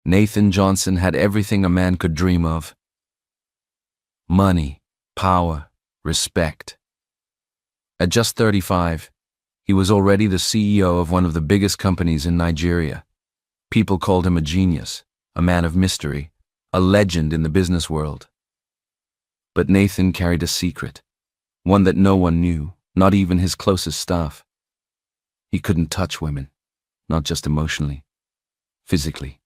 Nathan Johnson had everything a man could dream of. Money, power, respect. At just 35, he was already the CEO of one of the biggest companies in Nigeria. People called him a genius, a man of mystery, a legend in the business world. But Nathan carried a secret, one that no one knew, not even his closest staff. He couldn't touch women, not just emotionally, physically.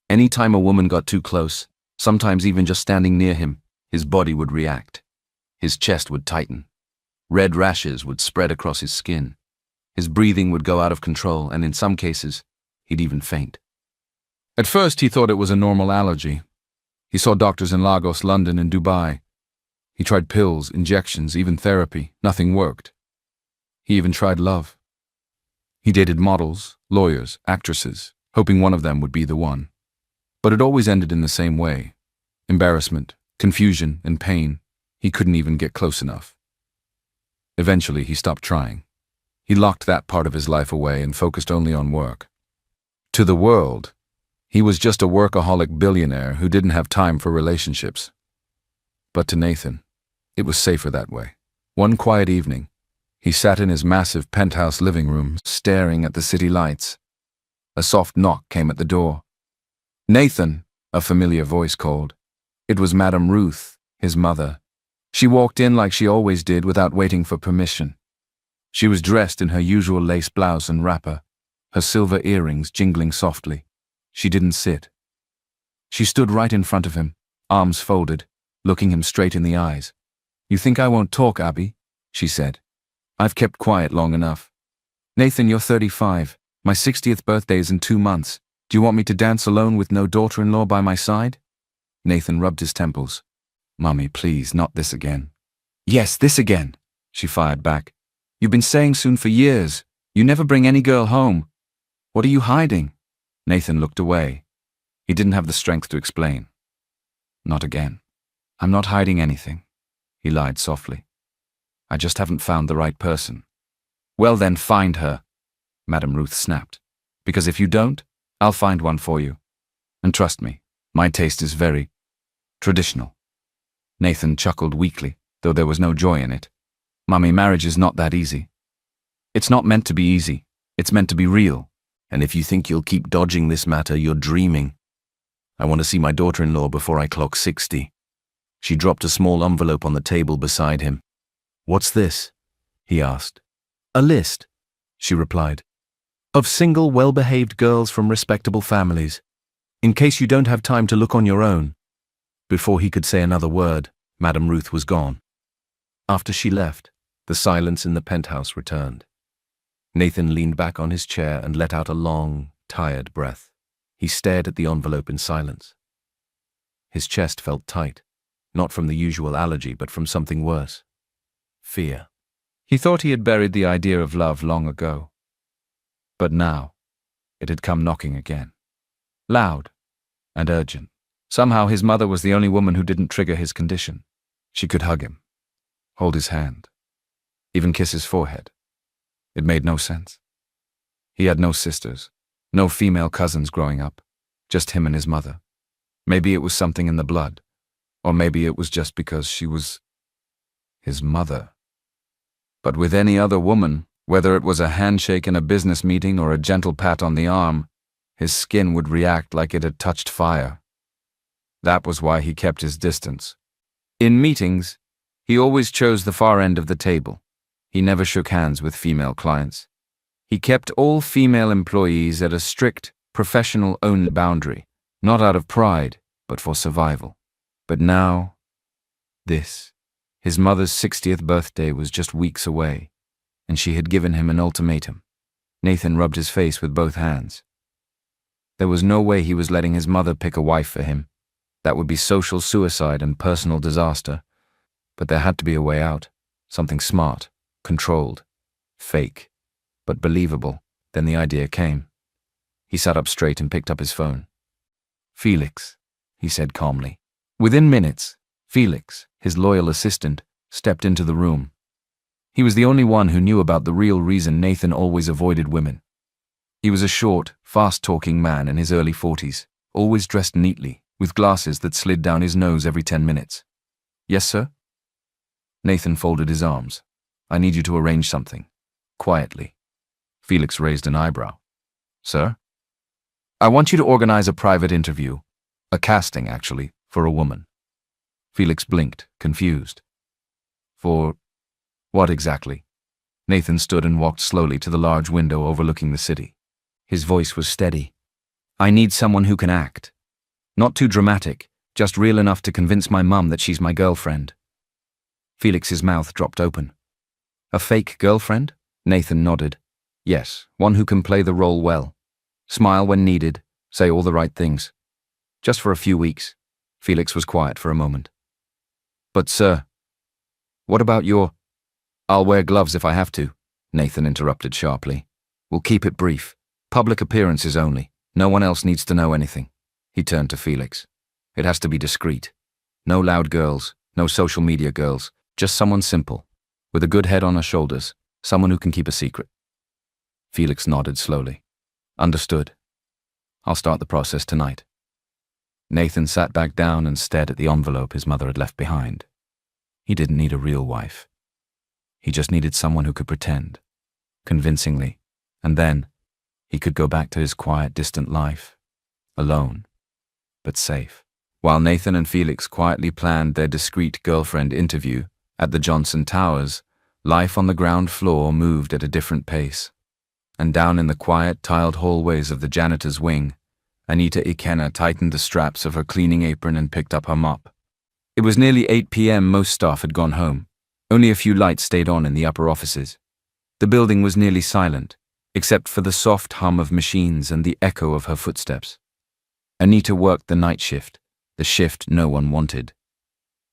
Anytime a woman got too close, sometimes even just standing near him, his body would react. His chest would tighten. Red rashes would spread across his skin. His breathing would go out of control, and in some cases, he'd even faint. At first, he thought it was a normal allergy. He saw doctors in Lagos, London, and Dubai. He tried pills, injections, even therapy. Nothing worked. He even tried love. He dated models, lawyers, actresses, hoping one of them would be the one. But it always ended in the same way. Embarrassment, confusion, and pain. He couldn't even get close enough. Eventually, he stopped trying. He locked that part of his life away and focused only on work. To the world, he was just a workaholic billionaire who didn't have time for relationships. But to Nathan, it was safer that way. One quiet evening, he sat in his massive penthouse living room, staring at the city lights. A soft knock came at the door. "Nathan," a familiar voice called. It was Madame Ruth, his mother. She walked in like she always did without waiting for permission. She was dressed in her usual lace blouse and wrapper, her silver earrings jingling softly. She didn't sit. She stood right in front of him, arms folded, looking him straight in the eyes. "You think I won't talk, Abby?" she said. "I've kept quiet long enough. Nathan, you're 35. My 60th birthday is in 2 months. Do you want me to dance alone with no daughter-in-law by my side?" Nathan rubbed his temples. "Mummy, please, not this again." "Yes, this again," she fired back. "You've been saying soon for years. You never bring any girl home. What are you hiding?" Nathan looked away. He didn't have the strength to explain. "Not again. I'm not hiding anything," he lied softly. "I just haven't found the right person." "Well then, find her," Madame Ruth snapped. "Because if you don't, I'll find one for you. And trust me, my taste is very traditional." Nathan chuckled weakly, though there was no joy in it. "Mummy, marriage is not that easy. It's not meant to be easy. It's meant to be real. And if you think you'll keep dodging this matter, you're dreaming. I want to see my daughter-in-law before I clock 60. She dropped a small envelope on the table beside him. "What's this?" he asked. "A list," she replied, "of single, well-behaved girls from respectable families, in case you don't have time to look on your own." Before he could say another word, Madame Ruth was gone. After she left, the silence in the penthouse returned. Nathan leaned back on his chair and let out a long, tired breath. He stared at the envelope in silence. His chest felt tight, not from the usual allergy, but from something worse. Fear. He thought he had buried the idea of love long ago. But now, it had come knocking again. Loud and urgent. Somehow his mother was the only woman who didn't trigger his condition. She could hug him, hold his hand, even kiss his forehead. It made no sense. He had no sisters, no female cousins growing up, just him and his mother. Maybe it was something in the blood, or maybe it was just because she was his mother. But with any other woman, whether it was a handshake in a business meeting or a gentle pat on the arm, his skin would react like it had touched fire. That was why he kept his distance. In meetings, he always chose the far end of the table. He never shook hands with female clients. He kept all female employees at a strict, professional-only boundary, not out of pride, but for survival. But now, this. His mother's 60th birthday was just weeks away, and she had given him an ultimatum. Nathan rubbed his face with both hands. There was no way he was letting his mother pick a wife for him. That would be social suicide and personal disaster. But there had to be a way out. Something smart, controlled, fake, but believable. Then the idea came. He sat up straight and picked up his phone. "Felix," he said calmly. Within minutes, Felix, his loyal assistant, stepped into the room. He was the only one who knew about the real reason Nathan always avoided women. He was a short, fast-talking man in his early 40s. always dressed neatly, with glasses that slid down his nose every 10 minutes. Yes, sir? Nathan folded his arms. I need you to arrange something. Quietly. Felix raised an eyebrow. Sir? I want you to organize a private interview. A casting, actually, for a woman. Felix blinked, confused. For what exactly? Nathan stood and walked slowly to the large window overlooking the city. His voice was steady. I need someone who can act. Not too dramatic, just real enough to convince my mum that she's my girlfriend. Felix's mouth dropped open. A fake girlfriend? Nathan nodded. Yes, one who can play the role well. Smile when needed, say all the right things. Just for a few weeks. Felix was quiet for a moment. But sir, what about your... I'll wear gloves if I have to, Nathan interrupted sharply. We'll keep it brief. Public appearances only. No one else needs to know anything. He turned to Felix. It has to be discreet. No loud girls, no social media girls, just someone simple, with a good head on her shoulders, someone who can keep a secret. Felix nodded slowly. Understood. I'll start the process tonight. Nathan sat back down and stared at the envelope his mother had left behind. He didn't need a real wife. He just needed someone who could pretend, convincingly, and then he could go back to his quiet, distant life, alone, but safe. While Nathan and Felix quietly planned their discreet girlfriend interview at the Johnson Towers, life on the ground floor moved at a different pace. And down in the quiet, tiled hallways of the janitor's wing, Anita Ikenna tightened the straps of her cleaning apron and picked up her mop. It was nearly 8 p.m. Most staff had gone home. Only a few lights stayed on in the upper offices. The building was nearly silent, except for the soft hum of machines and the echo of her footsteps. Anita worked the night shift, the shift no one wanted.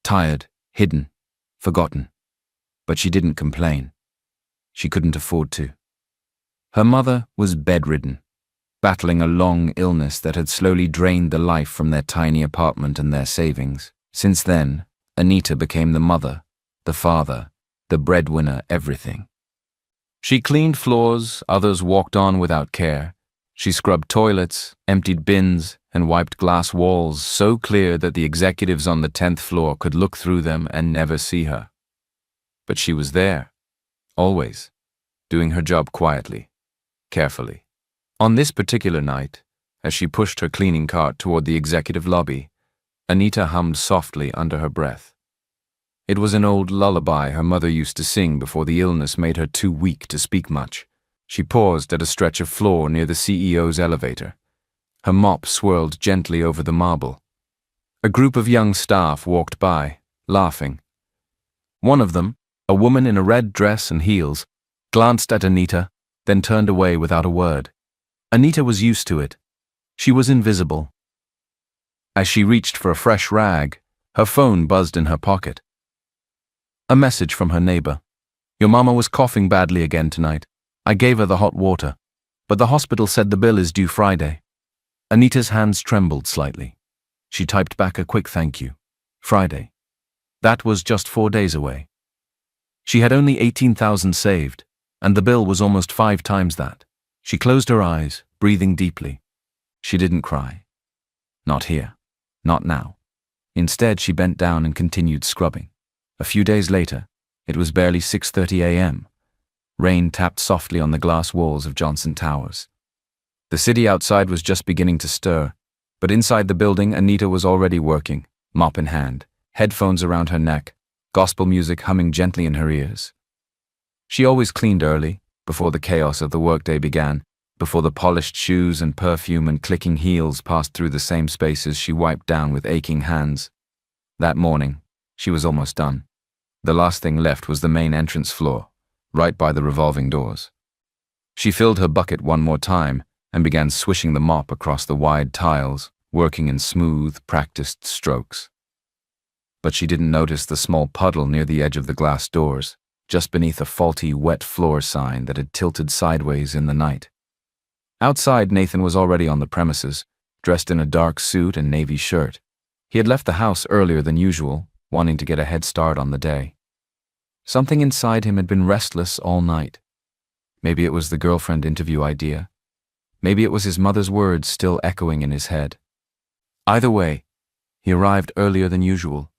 Tired, hidden, forgotten. But she didn't complain. She couldn't afford to. Her mother was bedridden, battling a long illness that had slowly drained the life from their tiny apartment and their savings. Since then, Anita became the mother, the father, the breadwinner, everything. She cleaned floors, others walked on without care. She scrubbed toilets, emptied bins, and wiped glass walls so clear that the executives on the 10th floor could look through them and never see her. But she was there, always, doing her job quietly, carefully. On this particular night, as she pushed her cleaning cart toward the executive lobby, Anita hummed softly under her breath. It was an old lullaby her mother used to sing before the illness made her too weak to speak much. She paused at a stretch of floor near the CEO's elevator. Her mop swirled gently over the marble. A group of young staff walked by, laughing. One of them, a woman in a red dress and heels, glanced at Anita, then turned away without a word. Anita was used to it. She was invisible. As she reached for a fresh rag, her phone buzzed in her pocket. A message from her neighbor. Your mama was coughing badly again tonight. I gave her the hot water, but the hospital said the bill is due Friday. Anita's hands trembled slightly. She typed back a quick thank you. Friday. That was just 4 days away. She had only 18,000 saved, and the bill was almost 5 times that. She closed her eyes, breathing deeply. She didn't cry. Not here. Not now. Instead, she bent down and continued scrubbing. A few days later, it was barely 6:30 a.m. Rain tapped softly on the glass walls of Johnson Towers. The city outside was just beginning to stir, but inside the building, Anita was already working, mop in hand, headphones around her neck, gospel music humming gently in her ears. She always cleaned early, before the chaos of the workday began, before the polished shoes and perfume and clicking heels passed through the same spaces she wiped down with aching hands. That morning, she was almost done. The last thing left was the main entrance floor, right by the revolving doors. She filled her bucket one more time and began swishing the mop across the wide tiles, working in smooth, practiced strokes. But she didn't notice the small puddle near the edge of the glass doors, just beneath a faulty, wet floor sign that had tilted sideways in the night. Outside, Nathan was already on the premises, dressed in a dark suit and navy shirt. He had left the house earlier than usual, wanting to get a head start on the day. Something inside him had been restless all night. Maybe it was the girlfriend interview idea. Maybe it was his mother's words still echoing in his head. Either way, he arrived earlier than usual,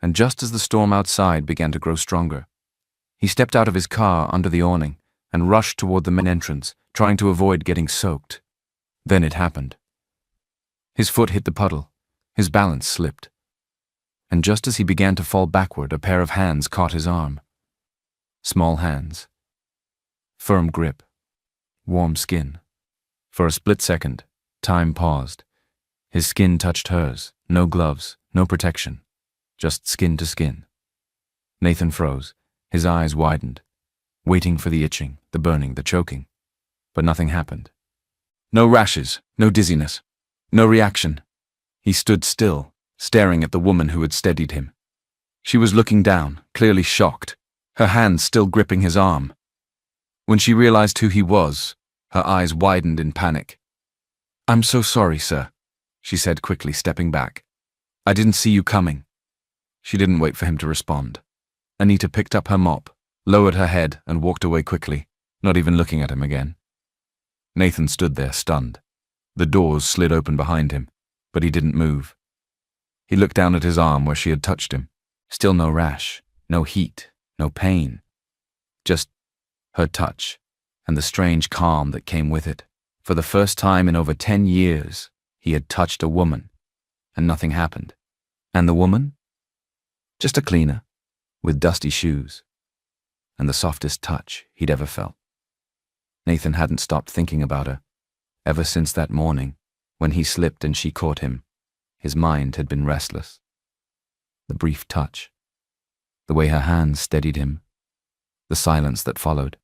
and just as the storm outside began to grow stronger, he stepped out of his car under the awning and rushed toward the main entrance, trying to avoid getting soaked. Then it happened. His foot hit the puddle, his balance slipped, and just as he began to fall backward, a pair of hands caught his arm. Small hands. Firm grip. Warm skin. For a split second, time paused. His skin touched hers, no gloves, no protection, just skin to skin. Nathan froze, his eyes widened, waiting for the itching, the burning, the choking. But nothing happened. No rashes, no dizziness, no reaction. He stood still, staring at the woman who had steadied him. She was looking down, clearly shocked, her hand still gripping his arm. When she realized who he was, her eyes widened in panic. "I'm so sorry, sir," she said quickly, stepping back. "I didn't see you coming." She didn't wait for him to respond. Anita picked up her mop, lowered her head, and walked away quickly, not even looking at him again. Nathan stood there, stunned. The doors slid open behind him, but he didn't move. He looked down at his arm where she had touched him. Still no rash, no heat, no pain. Just her touch, and the strange calm that came with it. For the first time in over 10 years, he had touched a woman, and nothing happened. And the woman? Just a cleaner, with dusty shoes, and the softest touch he'd ever felt. Nathan hadn't stopped thinking about her. Ever since that morning, when he slipped and she caught him, his mind had been restless. The brief touch, the way her hands steadied him, the silence that followed,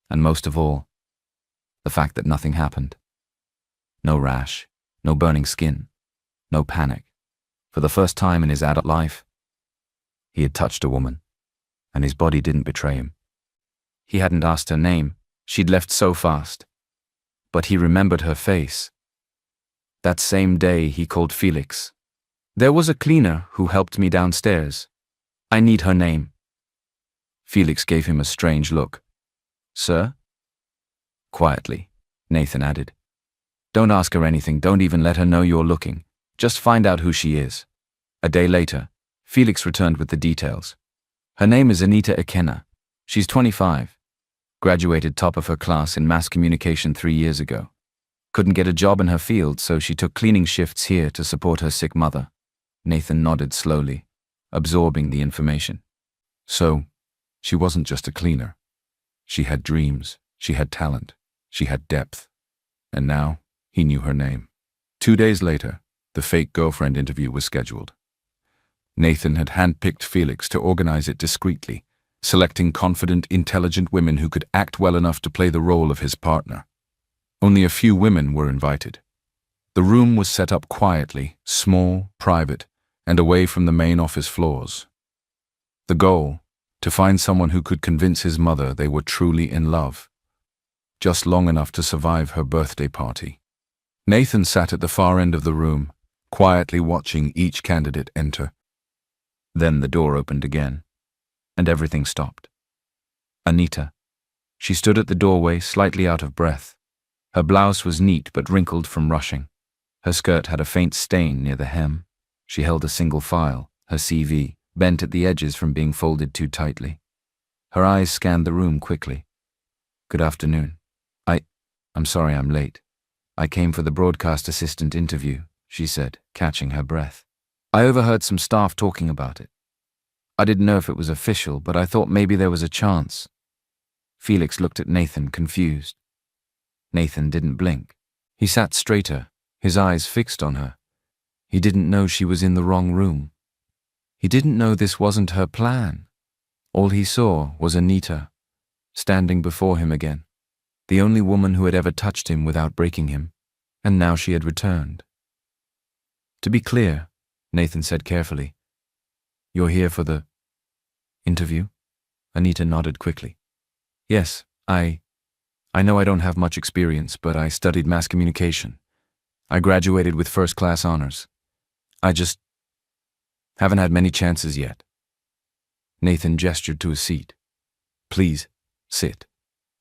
and most of all, the fact that nothing happened. No rash, no burning skin, no panic. For the first time in his adult life, he had touched a woman, and his body didn't betray him. He hadn't asked her name, she'd left so fast. But he remembered her face. That same day he called Felix. "There was a cleaner who helped me downstairs. I need her name." Felix gave him a strange look. "Sir?" Quietly, Nathan added. "Don't ask her anything, don't even let her know you're looking. Just find out who she is." A day later, Felix returned with the details. "Her name is Anita Ekena. She's 25. Graduated top of her class in mass communication 3 years ago. Couldn't get a job in her field, so she took cleaning shifts here to support her sick mother." Nathan nodded slowly, absorbing the information. So, she wasn't just a cleaner. She had dreams, she had talent, she had depth. And now, he knew her name. 2 days later, the fake girlfriend interview was scheduled. Nathan had handpicked Felix to organize it discreetly, selecting confident, intelligent women who could act well enough to play the role of his partner. Only a few women were invited. The room was set up quietly, small, private, and away from the main office floors. The goal, to find someone who could convince his mother they were truly in love, just long enough to survive her birthday party. Nathan sat at the far end of the room, quietly watching each candidate enter. Then the door opened again, and everything stopped. Anita. She stood at the doorway, slightly out of breath. Her blouse was neat but wrinkled from rushing. Her skirt had a faint stain near the hem. She held a single file, her CV, bent at the edges from being folded too tightly. Her eyes scanned the room quickly. "Good afternoon. I'm sorry I'm late. I came for the broadcast assistant interview," she said, catching her breath. "I overheard some staff talking about it. I didn't know if it was official, but I thought maybe there was a chance." Felix looked at Nathan, confused. Nathan didn't blink. He sat straighter, his eyes fixed on her. He didn't know she was in the wrong room. He didn't know this wasn't her plan. All he saw was Anita, standing before him again, the only woman who had ever touched him without breaking him, and now she had returned. "To be clear," Nathan said carefully, "you're here for the interview?" Anita nodded quickly. "Yes, I know I don't have much experience, but I studied mass communication. I graduated with first-class honors. I just haven't had many chances yet." Nathan gestured to a seat. "Please, sit."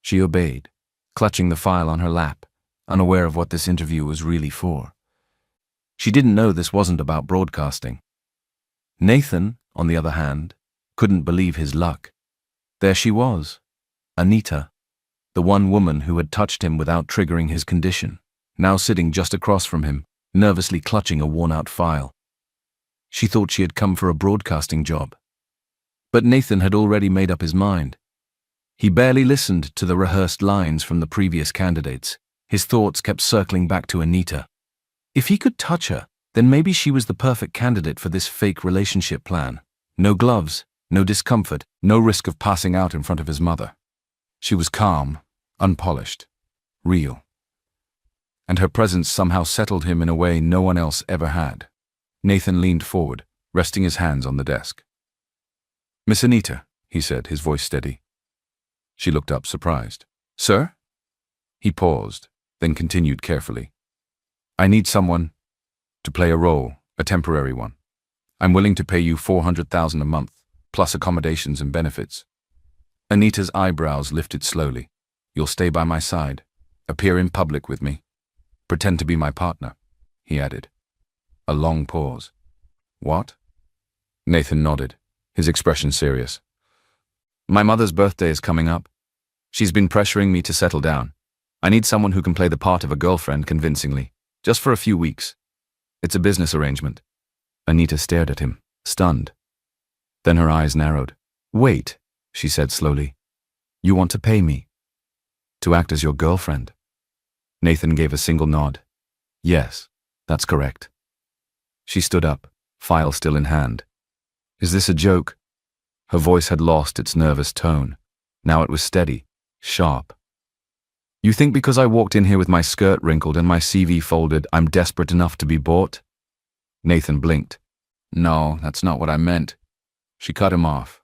She obeyed, clutching the file on her lap, unaware of what this interview was really for. She didn't know this wasn't about broadcasting. Nathan, on the other hand, couldn't believe his luck. There she was, Anita, the one woman who had touched him without triggering his condition, now sitting just across from him, nervously clutching a worn-out file. She thought she had come for a broadcasting job. But Nathan had already made up his mind. He barely listened to the rehearsed lines from the previous candidates. His thoughts kept circling back to Anita. If he could touch her, then maybe she was the perfect candidate for this fake relationship plan. No gloves, no discomfort, no risk of passing out in front of his mother. She was calm, unpolished, real. And her presence somehow settled him in a way no one else ever had. Nathan leaned forward, resting his hands on the desk. "Miss Anita," he said, his voice steady. She looked up, surprised. "Sir?" He paused, then continued carefully. "I need someone to play a role, a temporary one. I'm willing to pay you $400,000 a month, plus accommodations and benefits." Anita's eyebrows lifted slowly. "You'll stay by my side, appear in public with me, pretend to be my partner," he added. A long pause. "What?" Nathan nodded, his expression serious. "My mother's birthday is coming up. She's been pressuring me to settle down. I need someone who can play the part of a girlfriend convincingly, just for a few weeks. It's a business arrangement." Anita stared at him, stunned. Then her eyes narrowed. "Wait," she said slowly. "You want to pay me? To act as your girlfriend?" Nathan gave a single nod. "Yes, that's correct." She stood up, file still in hand. "Is this a joke?" Her voice had lost its nervous tone. Now it was steady, sharp. "You think because I walked in here with my skirt wrinkled and my CV folded, I'm desperate enough to be bought?" Nathan blinked. "No, that's not what I meant." She cut him off.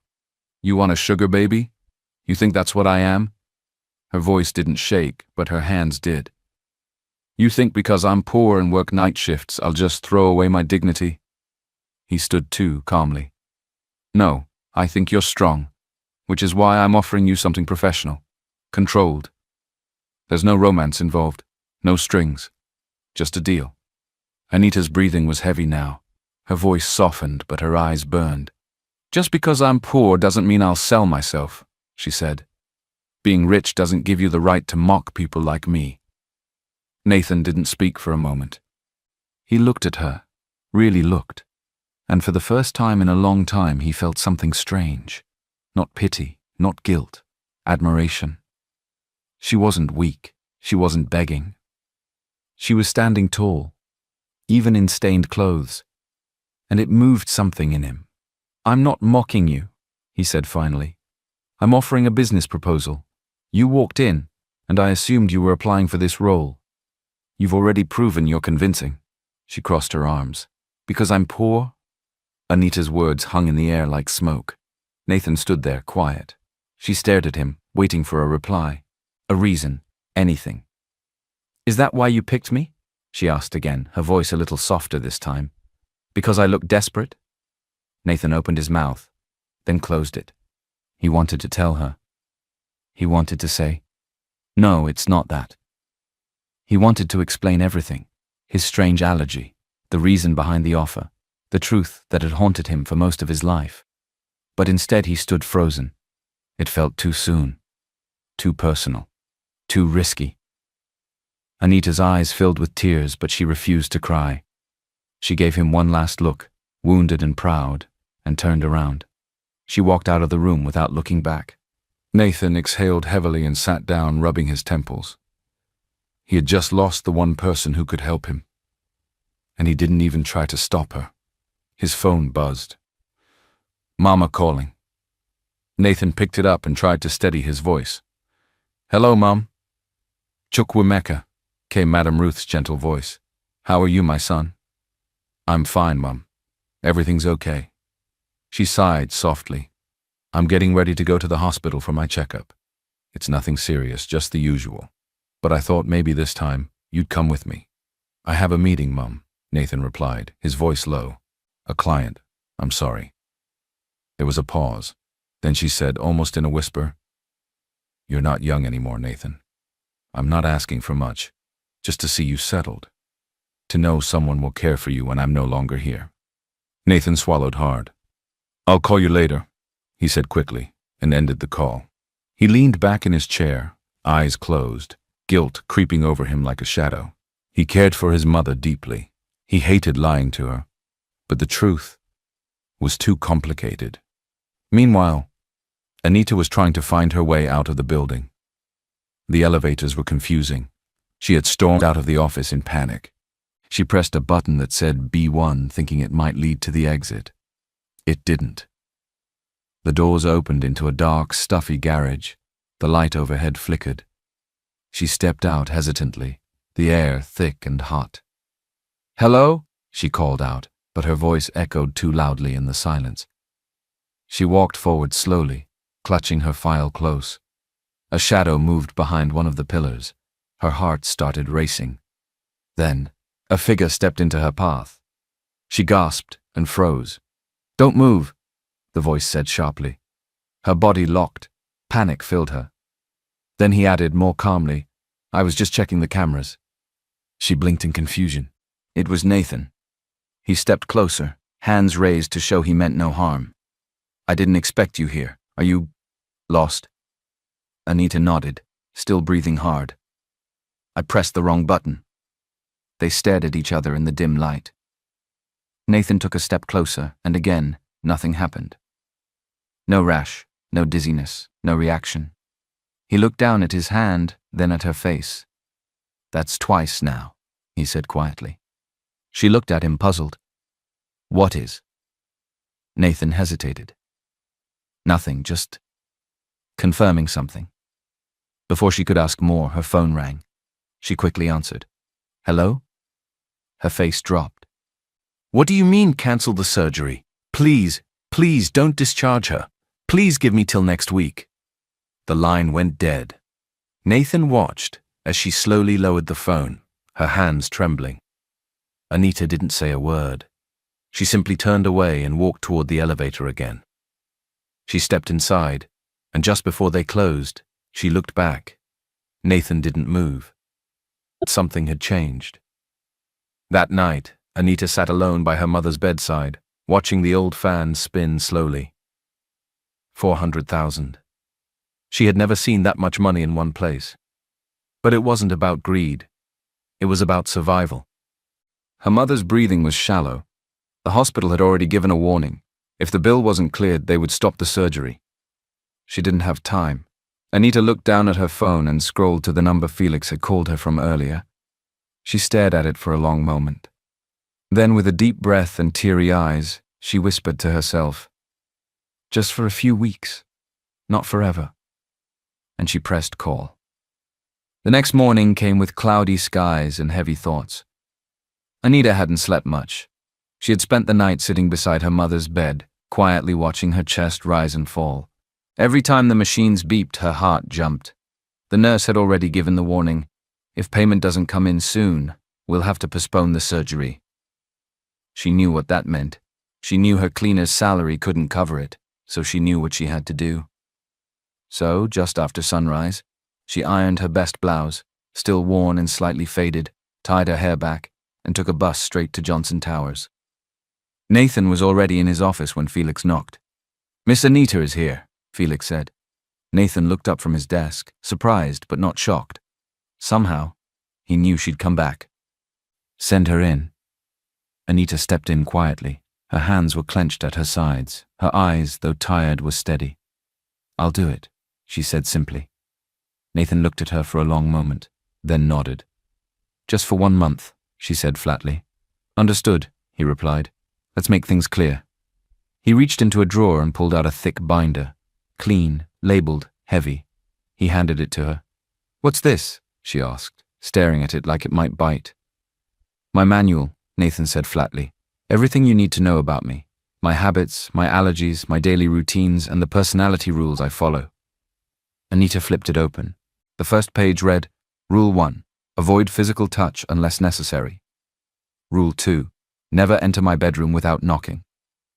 "You want a sugar baby? You think that's what I am?" Her voice didn't shake, but her hands did. "You think because I'm poor and work night shifts, I'll just throw away my dignity?" He stood too, calmly. "No, I think you're strong, which is why I'm offering you something professional, controlled. There's no romance involved, no strings, just a deal." Anita's breathing was heavy now. Her voice softened, but her eyes burned. "Just because I'm poor doesn't mean I'll sell myself," she said. "Being rich doesn't give you the right to mock people like me." Nathan didn't speak for a moment. He looked at her, really looked, and for the first time in a long time he felt something strange. Not pity, not guilt, admiration. She wasn't weak, she wasn't begging. She was standing tall, even in stained clothes, and it moved something in him. "I'm not mocking you," he said finally. "I'm offering a business proposal. You walked in, and I assumed you were applying for this role. You've already proven you're convincing." She crossed her arms. "Because I'm poor?" Anita's words hung in the air like smoke. Nathan stood there, quiet. She stared at him, waiting for a reply. A reason, anything. "Is that why you picked me?" she asked again, her voice a little softer this time. "Because I look desperate?" Nathan opened his mouth, then closed it. He wanted to tell her. He wanted to say, "No, it's not that." He wanted to explain everything, his strange allergy, the reason behind the offer, the truth that had haunted him for most of his life. But instead he stood frozen. It felt too soon, too personal, too risky. Anita's eyes filled with tears, but she refused to cry. She gave him one last look, wounded and proud, and turned around. She walked out of the room without looking back. Nathan exhaled heavily and sat down, rubbing his temples. He had just lost the one person who could help him. And he didn't even try to stop her. His phone buzzed. "Mama calling." Nathan picked it up and tried to steady his voice. "Hello, Mom." "Chukwemeka," came Madame Ruth's gentle voice. "How are you, my son?" "I'm fine, Mom. Everything's okay." She sighed softly. "I'm getting ready to go to the hospital for my checkup. It's nothing serious, just the usual. But I thought maybe this time you'd come with me." "I have a meeting, Mom," Nathan replied, his voice low. "A client. I'm sorry." There was a pause. Then she said, almost in a whisper, "You're not young anymore, Nathan. I'm not asking for much, just to see you settled. to know someone will care for you when I'm no longer here. Nathan swallowed hard. I'll call you later, he said quickly, and ended the call. He leaned back in his chair, eyes closed, guilt creeping over him like a shadow. He cared for his mother deeply. He hated lying to her. But the truth was too complicated. Meanwhile, Anita was trying to find her way out of the building. The elevators were confusing. She had stormed out of the office in panic. She pressed a button that said B1, thinking it might lead to the exit. It didn't. The doors opened into a dark, stuffy garage. The light overhead flickered. She stepped out hesitantly, the air thick and hot. "Hello?" she called out, but her voice echoed too loudly in the silence. She walked forward slowly, clutching her file close. A shadow moved behind one of the pillars. Her heart started racing. Then, a figure stepped into her path. She gasped and froze. "Don't move," the voice said sharply. Her body locked. Panic filled her. Then he added more calmly, "I was just checking the cameras." She blinked in confusion. It was Nathan. He stepped closer, hands raised to show he meant no harm. "I didn't expect you here. Are you lost?" Anita nodded, still breathing hard. "I pressed the wrong button." They stared at each other in the dim light. Nathan took a step closer, and again, nothing happened. No rash, no dizziness, no reaction. He looked down at his hand, then at her face. "That's twice now," he said quietly. She looked at him, puzzled. "What is?" Nathan hesitated. "Nothing, just confirming something." Before she could ask more, her phone rang. She quickly answered. "Hello?" Her face dropped. "What do you mean, cancel the surgery? Please, please don't discharge her. Please give me till next week." The line went dead. Nathan watched as she slowly lowered the phone, her hands trembling. Anita didn't say a word. She simply turned away and walked toward the elevator again. She stepped inside, and just before they closed, she looked back. Nathan didn't move. Something had changed. That night, Anita sat alone by her mother's bedside, watching the old fan spin slowly. 400,000. She had never seen that much money in one place. But it wasn't about greed. It was about survival. Her mother's breathing was shallow. The hospital had already given a warning. If the bill wasn't cleared, they would stop the surgery. She didn't have time. Anita looked down at her phone and scrolled to the number Felix had called her from earlier. She stared at it for a long moment. Then, with a deep breath and teary eyes, she whispered to herself, "Just for a few weeks, not forever." And she pressed call. The next morning came with cloudy skies and heavy thoughts. Anita hadn't slept much. She had spent the night sitting beside her mother's bed, quietly watching her chest rise and fall. Every time the machines beeped, her heart jumped. The nurse had already given the warning, "If payment doesn't come in soon, we'll have to postpone the surgery." She knew what that meant. She knew her cleaner's salary couldn't cover it, so she knew what she had to do. So, just after sunrise, she ironed her best blouse, still worn and slightly faded, tied her hair back, and took a bus straight to Johnson Towers. Nathan was already in his office when Felix knocked. "Miss Anita is here," Felix said. Nathan looked up from his desk, surprised but not shocked. Somehow, he knew she'd come back. "Send her in." Anita stepped in quietly. Her hands were clenched at her sides. Her eyes, though tired, were steady. "I'll do it," she said simply. Nathan looked at her for a long moment, then nodded. "Just for 1 month," she said flatly. "Understood," he replied. "Let's make things clear." He reached into a drawer and pulled out a thick binder. Clean, labeled, heavy. He handed it to her. "What's this?" she asked, staring at it like it might bite. "My manual," Nathan said flatly. "Everything you need to know about me. My habits, my allergies, my daily routines, and the personality rules I follow." Anita flipped it open. The first page read, Rule 1, avoid physical touch unless necessary. Rule 2, never enter my bedroom without knocking.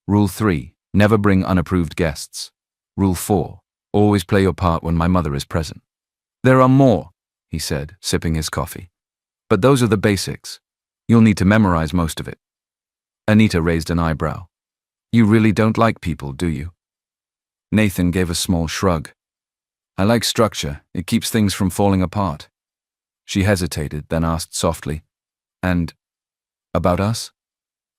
Rule 3, never bring unapproved guests. Rule 4, always play your part when my mother is present. "There are more," he said, sipping his coffee. "But those are the basics. You'll need to memorize most of it. Anita raised an eyebrow. You really don't like people, do you? Nathan gave a small shrug. I like structure. It keeps things from falling apart. She hesitated, then asked softly, And about us?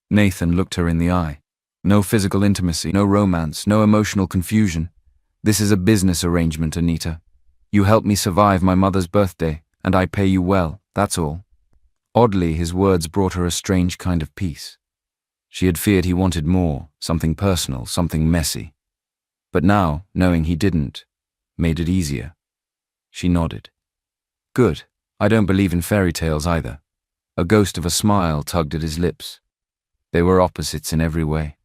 Nathan looked her in the eye. No physical intimacy, no romance, no emotional confusion. This is a business arrangement, Anita. You helped me survive my mother's birthday, and I pay you well, that's all. Oddly, his words brought her a strange kind of peace. She had feared he wanted more, something personal, something messy. But now, knowing he didn't, made it easier. She nodded. Good. I don't believe in fairy tales either. A ghost of a smile tugged at his lips. They were opposites in every way.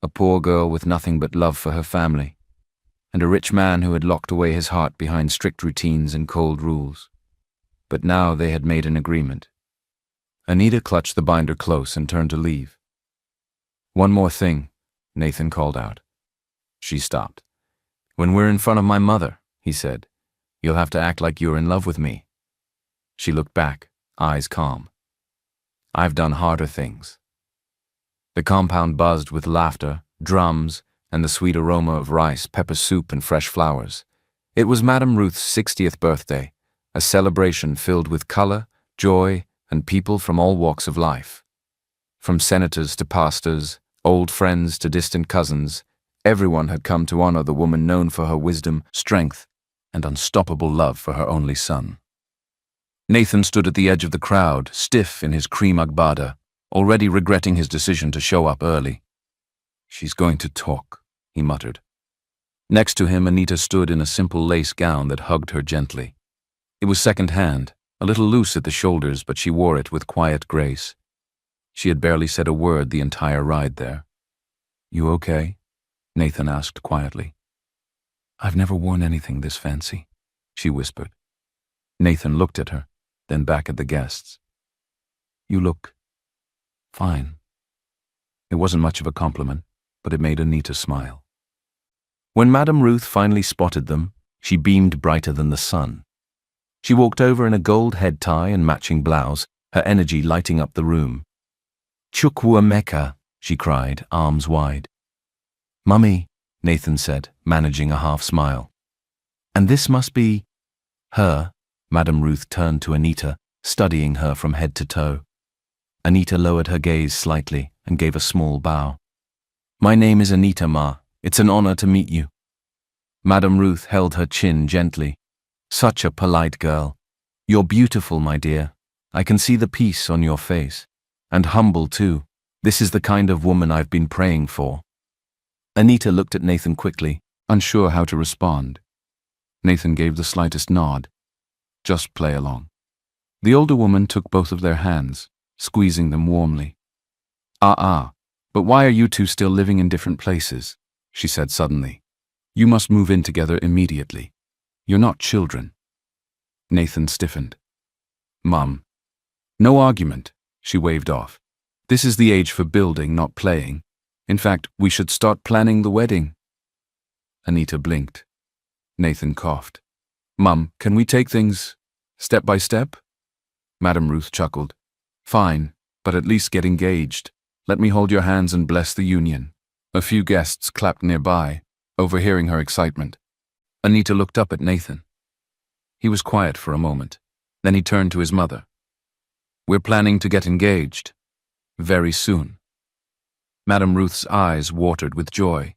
A poor girl with nothing but love for her family, and a rich man who had locked away his heart behind strict routines and cold rules. But now they had made an agreement. Anita clutched the binder close and turned to leave. One more thing, Nathan called out. She stopped. When we're in front of my mother, he said, you'll have to act like you're in love with me. She looked back, eyes calm. I've done harder things. The compound buzzed with laughter, drums, and the sweet aroma of rice, pepper soup, and fresh flowers. It was Madame Ruth's 60th birthday, a celebration filled with color, joy, and people from all walks of life. From senators to pastors, old friends to distant cousins, everyone had come to honor the woman known for her wisdom, strength, and unstoppable love for her only son. Nathan stood at the edge of the crowd, stiff in his cream agbada, already regretting his decision to show up early. She's going to talk, he muttered. Next to him, Anita stood in a simple lace gown that hugged her gently. It was second-hand, a little loose at the shoulders, but she wore it with quiet grace. She had barely said a word the entire ride there. You okay? Nathan asked quietly. I've never worn anything this fancy, she whispered. Nathan looked at her, then back at the guests. You look fine. It wasn't much of a compliment, but it made Anita smile. When Madame Ruth finally spotted them, she beamed brighter than the sun. She walked over in a gold head tie and matching blouse, her energy lighting up the room. Chukwuemeka, she cried, arms wide. Mummy, Nathan said, managing a half smile. And this must be her. Madame Ruth turned to Anita, studying her from head to toe. Anita lowered her gaze slightly and gave a small bow. My name is Anita, Ma. It's an honor to meet you. Madame Ruth held her chin gently. Such a polite girl. You're beautiful, my dear. I can see the peace on your face. And humble, too. This is the kind of woman I've been praying for. Anita looked at Nathan quickly, unsure how to respond. Nathan gave the slightest nod. Just play along. The older woman took both of their hands, squeezing them warmly. But why are you two still living in different places? She said suddenly. You must move in together immediately. You're not children. Nathan stiffened. Mum. No argument, she waved off. This is the age for building, not playing. In fact, we should start planning the wedding. Anita blinked. Nathan coughed. Mum, can we take things step by step? Madame Ruth chuckled. Fine, but at least get engaged. Let me hold your hands and bless the union. A few guests clapped nearby, overhearing her excitement. Anita looked up at Nathan. He was quiet for a moment. Then he turned to his mother. We're planning to get engaged. Very soon. Madame Ruth's eyes watered with joy.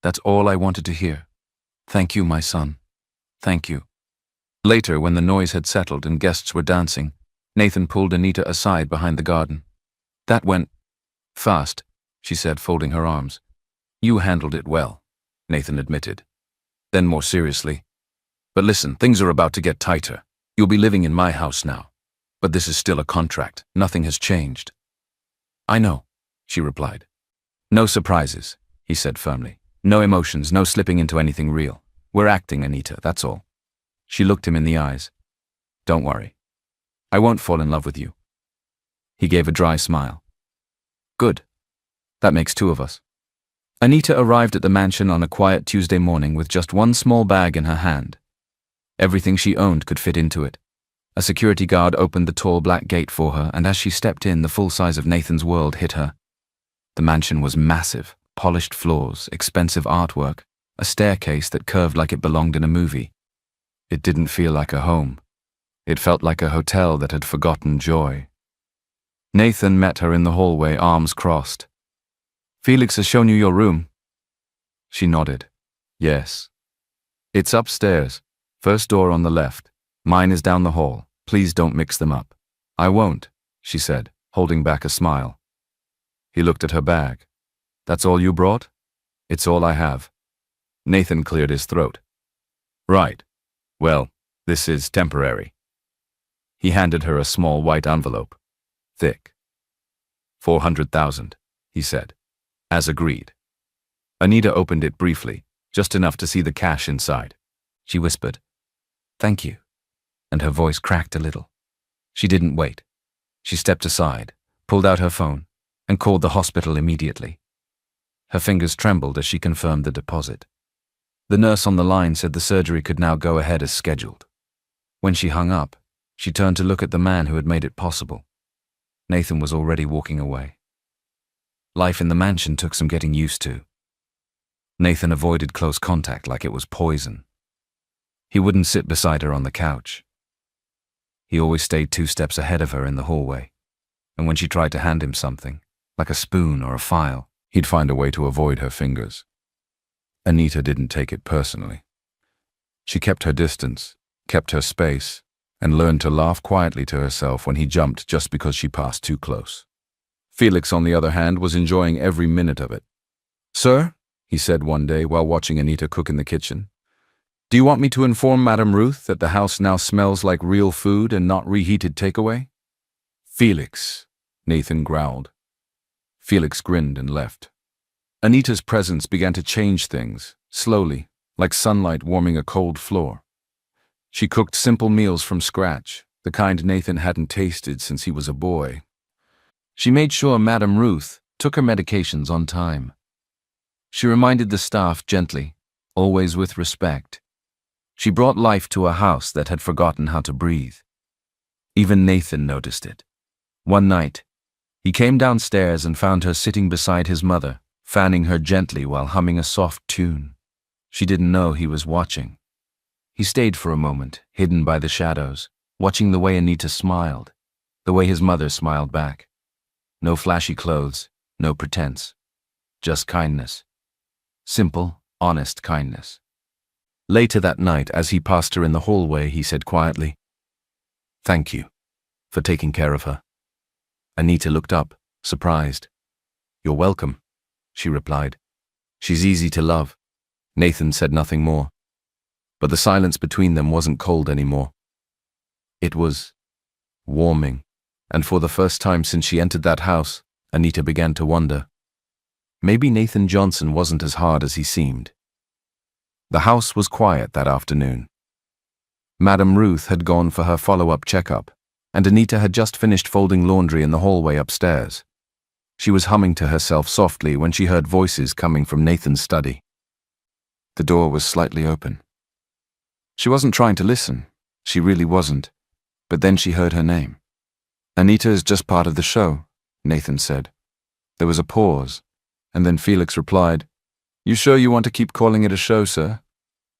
That's all I wanted to hear. Thank you, my son. Thank you. Later, when the noise had settled and guests were dancing, Nathan pulled Anita aside behind the garden. That went fast, she said, folding her arms. You handled it well, Nathan admitted. Then more seriously. But listen, things are about to get tighter. You'll be living in my house now. But this is still a contract. Nothing has changed. I know, she replied. No surprises, he said firmly. No emotions, no slipping into anything real. We're acting, Anita, that's all. She looked him in the eyes. Don't worry. I won't fall in love with you. He gave a dry smile. Good. That makes two of us. Anita arrived at the mansion on a quiet Tuesday morning with just one small bag in her hand. Everything she owned could fit into it. A security guard opened the tall black gate for her, and as she stepped in, the full size of Nathan's world hit her. The mansion was massive, polished floors, expensive artwork, a staircase that curved like it belonged in a movie. It didn't feel like a home. It felt like a hotel that had forgotten joy. Nathan met her in the hallway, arms crossed. "Felix has shown you your room?" She nodded. "Yes. It's upstairs, first door on the left. Mine is down the hall. Please don't mix them up." "I won't," she said, holding back a smile. He looked at her bag. "That's all you brought?" "It's all I have." Nathan cleared his throat. "Right. Well, this is temporary." He handed her a small white envelope. Thick. 400,000, he said, as agreed. Anita opened it briefly, just enough to see the cash inside. She whispered, "Thank you," and her voice cracked a little. She didn't wait. She stepped aside, pulled out her phone, and called the hospital immediately. Her fingers trembled as she confirmed the deposit. The nurse on the line said the surgery could now go ahead as scheduled. When she hung up, she turned to look at the man who had made it possible. Nathan was already walking away. Life in the mansion took some getting used to. Nathan avoided close contact like it was poison. He wouldn't sit beside her on the couch. He always stayed 2 steps ahead of her in the hallway, and when she tried to hand him something, like a spoon or a file, he'd find a way to avoid her fingers. Anita didn't take it personally. She kept her distance, kept her space, and learned to laugh quietly to herself when he jumped just because she passed too close. Felix, on the other hand, was enjoying every minute of it. "Sir," he said one day while watching Anita cook in the kitchen, "do you want me to inform Madame Ruth that the house now smells like real food and not reheated takeaway?" "Felix," Nathan growled. Felix grinned and left. Anita's presence began to change things, slowly, like sunlight warming a cold floor. She cooked simple meals from scratch, the kind Nathan hadn't tasted since he was a boy. She made sure Madame Ruth took her medications on time. She reminded the staff gently, always with respect. She brought life to a house that had forgotten how to breathe. Even Nathan noticed it. One night, he came downstairs and found her sitting beside his mother, fanning her gently while humming a soft tune. She didn't know he was watching. He stayed for a moment, hidden by the shadows, watching the way Anita smiled, the way his mother smiled back. No flashy clothes, no pretense. Just kindness. Simple, honest kindness. Later that night, as he passed her in the hallway, he said quietly, "Thank you for taking care of her." Anita looked up, surprised. "You're welcome," she replied. "She's easy to love." Nathan said nothing more. But the silence between them wasn't cold anymore. It was warming, and for the first time since she entered that house, Anita began to wonder. Maybe Nathan Johnson wasn't as hard as he seemed. The house was quiet that afternoon. Madame Ruth had gone for her follow-up checkup, and Anita had just finished folding laundry in the hallway upstairs. She was humming to herself softly when she heard voices coming from Nathan's study. The door was slightly open. She wasn't trying to listen. She really wasn't. But then she heard her name. "Anita is just part of the show," Nathan said. There was a pause, and then Felix replied, "You sure you want to keep calling it a show, sir?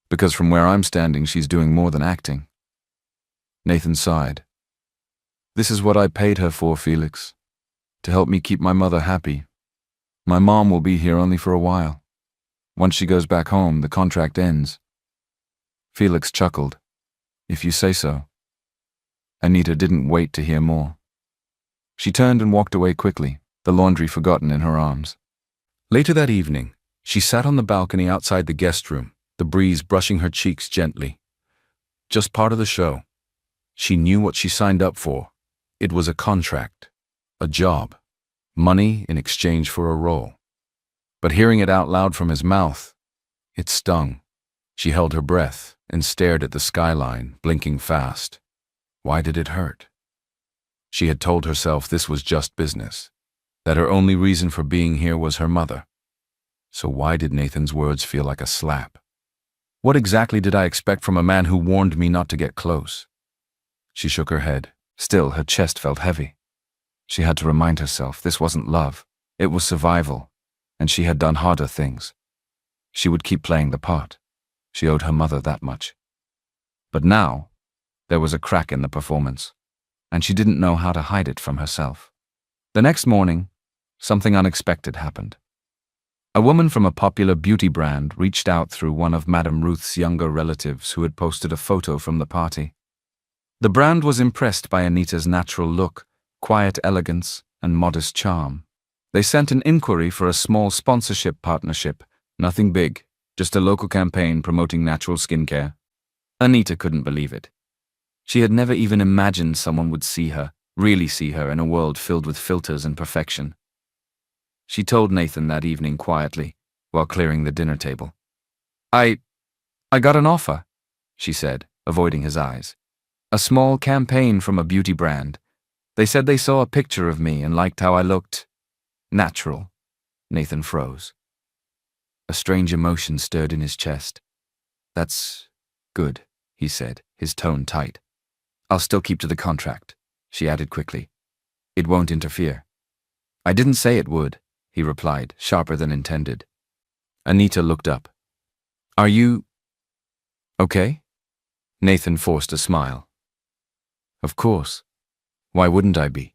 Because from where I'm standing, she's doing more than acting." Nathan sighed. "This is what I paid her for, Felix. To help me keep my mother happy. My mom will be here only for a while. Once she goes back home, the contract ends." Felix chuckled. "If you say so." Anita didn't wait to hear more. She turned and walked away quickly, the laundry forgotten in her arms. Later that evening, she sat on the balcony outside the guest room, the breeze brushing her cheeks gently. Just part of the show. She knew what she signed up for. It was a contract, a job, money in exchange for a role. But hearing it out loud from his mouth, it stung. She held her breath and stared at the skyline, blinking fast. Why did it hurt? She had told herself this was just business, that her only reason for being here was her mother. So why did Nathan's words feel like a slap? What exactly did I expect from a man who warned me not to get close? She shook her head. Still, her chest felt heavy. She had to remind herself this wasn't love. It was survival, and she had done harder things. She would keep playing the part. She owed her mother that much. But now, there was a crack in the performance, and she didn't know how to hide it from herself. The next morning, something unexpected happened. A woman from a popular beauty brand reached out through one of Madame Ruth's younger relatives who had posted a photo from the party. The brand was impressed by Anita's natural look, quiet elegance, and modest charm. They sent an inquiry for a small sponsorship partnership, nothing big, just a local campaign promoting natural skincare. Anita couldn't believe it. She had never even imagined someone would see her, really see her in a world filled with filters and perfection. She told Nathan that evening quietly, while clearing the dinner table. I got an offer, she said, avoiding his eyes. A small campaign from a beauty brand. They said they saw a picture of me and liked how I looked. Natural. Nathan froze. A strange emotion stirred in his chest. That's good, he said, his tone tight. I'll still keep to the contract, she added quickly. It won't interfere. I didn't say it would, he replied, sharper than intended. Anita looked up. Are you okay? Nathan forced a smile. Of course. Why wouldn't I be?